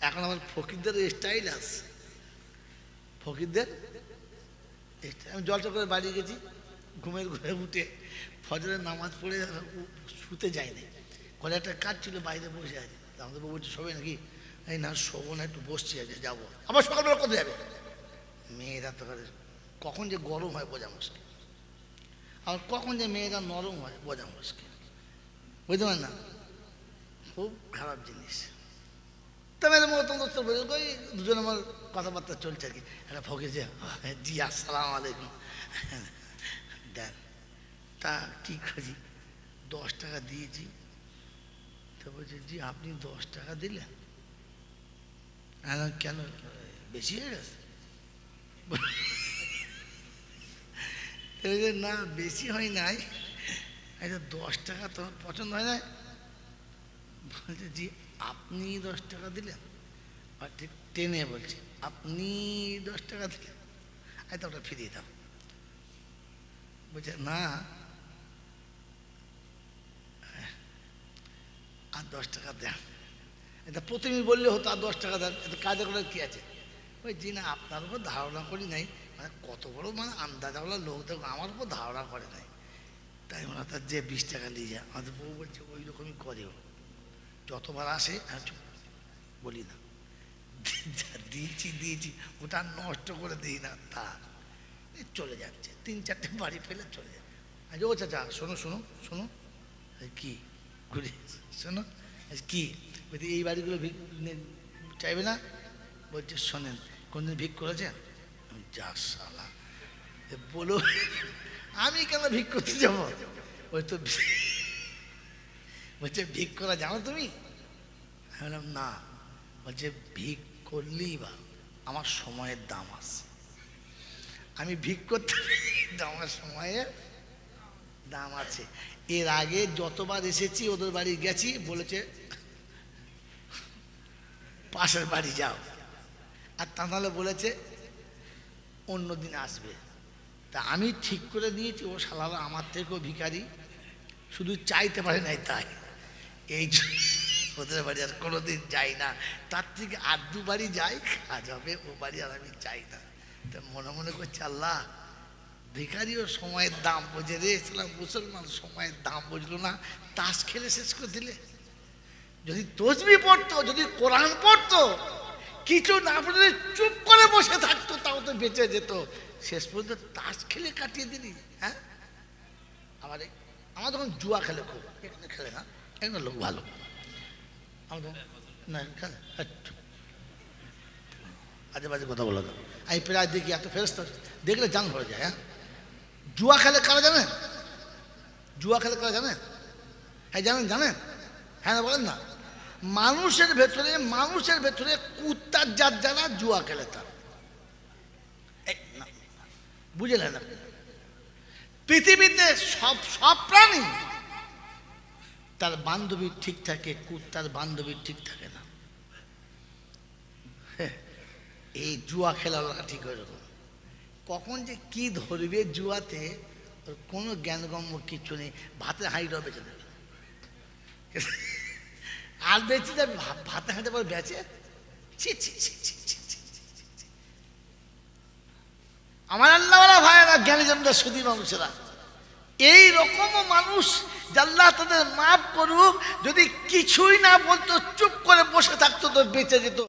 এখন আমার ফকিরদের স্টাইল আছে, ফকিরদের আমি জলসা করে বাড়ি গেছি, ঘুমের ঘরে উঠে ফজরের নামাজ পড়ে শুতে যায়নি, ঘরে একটা কাজ ছিল, বাইরে বসে আছে। আমাদের বউ বলছে শোবে নাকি? এই না শোবো না, একটু বসছি, আছে যাবো। আবার সকালবেলা কোথায় যাবে? মেয়েরা তো কখন যে গরম হয় বোঝা মুশকিল, আর কখন যে মেয়েরা নরম হয় বোঝা মুশকিল, বুঝতে পারেন না? খুব খারাপ জিনিস। তবে ওই দুজন আমার কথাবার্তা চলছে আর কি। একটা ফকির যে জি আসসালাম আলাইকুম, দেন তা কি করি, 10 টাকা দিয়েছি। তো বলছে জি আপনি 10 টাকা দিলেন, কেন বেশি হয়ে গেছে? না বেশি হয় নাই, 10 টাকা তোমার পছন্দ হয় না? বলছে জি আপনি 10 টাকা দিলেন, আর ঠিক টেনে বলছে আপনি 10 টাকা দিলেন, তো ওটা ফিরিয়ে দাও। বলছে না আর 10 টাকা দেন। এটা প্রথমেই বললে হতো আর 10 টাকা দেন, এটা কাজে করে কি আছে? ওই জি না আপনার উপর ধারণা করি নাই, মানে কত বড় মানে আন্দাজওয়ালা লোক দেখো, আমার উপর ধারণা করে নাই, তাই মনে হয় তার যে 20 টাকা নিয়ে যায়। আমাদের বউ বলছে ওই রকমই করেও, যতবার আসে বলি না দিয়েছি ওটা নষ্ট করে দিই না, তা চলে যাচ্ছে, 3-4টে বাড়ি ফেলে চলে যায়। ও চাচা শোনো শোনো শোনো, কি ঘুরে শোনো কি বলছি, এই বাড়িগুলো চাইবে না? বলছে শোনেন কোনদিন ভিক করেছেন? যা শালা বলো, আমি কেন ভিক করতে যাবো? ওই তো বলছে ভিক করা জানো তুমি? আমি বললাম না। বলছে ভিক করলেই বা আমার সময়ের দাম আছে, আমি ভিক করতে আমার সময়ের দাম আছে। এর আগে যতবার এসেছি ওদের বাড়ি গেছি, বলেছে পাশের বাড়ি যাও, আর তা নাহলে বলেছে অন্য দিন আসবে। তা আমি ঠিক করে দিয়েছি ও শালারা আমার থেকেও ভিখারি, শুধু চাইতে পারে নাই তাই। এই ওদের বাড়ি আর কোনোদিন যাই না, তার থেকে আর 2 বাড়ি যাই, কাজ হবে, ও বাড়ি আর আমি চাই না। তা মনে মনে করছে আল্লাহ ভিখারিও সময়ের দাম বোঝে রে, ইসলাম মুসলমান সময়ের দাম বুঝলো না, তাস খেলে শেষ করে দিলে। যদি তসবিহ পড়তো, যদি কোরআন পড়তো, কিছু না পড়লে চুপ করে বসে থাকতো, তাও তো বেঁচে যেত। শেষ পর্যন্ত তাস খেলে কাটিয়ে দিলি। হ্যাঁ আমার তখন জুয়া খেলে, খুব এখানে খেলে না, এখানে লোক ভালো, আমাদের না খেলে। আজে বাজে কথা বলো, আমি প্রায় দেখি এত ফেরস্তা দেখলে জান ভরে যায়। হ্যাঁ জুয়া খেলে কারা জানেন? জুয়া খেলে কারা জানেন? হ্যাঁ জানেন, জানেন? হ্যাঁ না বলেন না? মানুষের ভেতরে কুত্তার জাত যারা জুয়া খেলে, তার বুঝলেন না? পৃথিবীতে সব প্রাণী তার বান্ধবী ঠিক থাকে, কুত্তার বান্ধবী ঠিক থাকে না। এই জুয়া খেলাটা ঠিক হয়ে যাবে। কখন যে কি ধরবে জুয়াতে কোনো জ্ঞানগম্য কিচ্ছু নেই। ভাতের হাঁড়িটাও বেঁচে দেবে, আর বেঁচে যাবে, ভাতে হাঁটে পর বেঁচে। ছি ছি ছি ছি ছি ছি, আমার আল্লাহওয়ালা ভাইয়েরা, জ্ঞানীজনরা, সুধী মানুষেরা, এই রকমও মানুষ যে আল্লাহ তাদের মাফ করুক, যদি কিছুই না বলতো, চুপ করে বসে থাকতো তো বেঁচে যেত।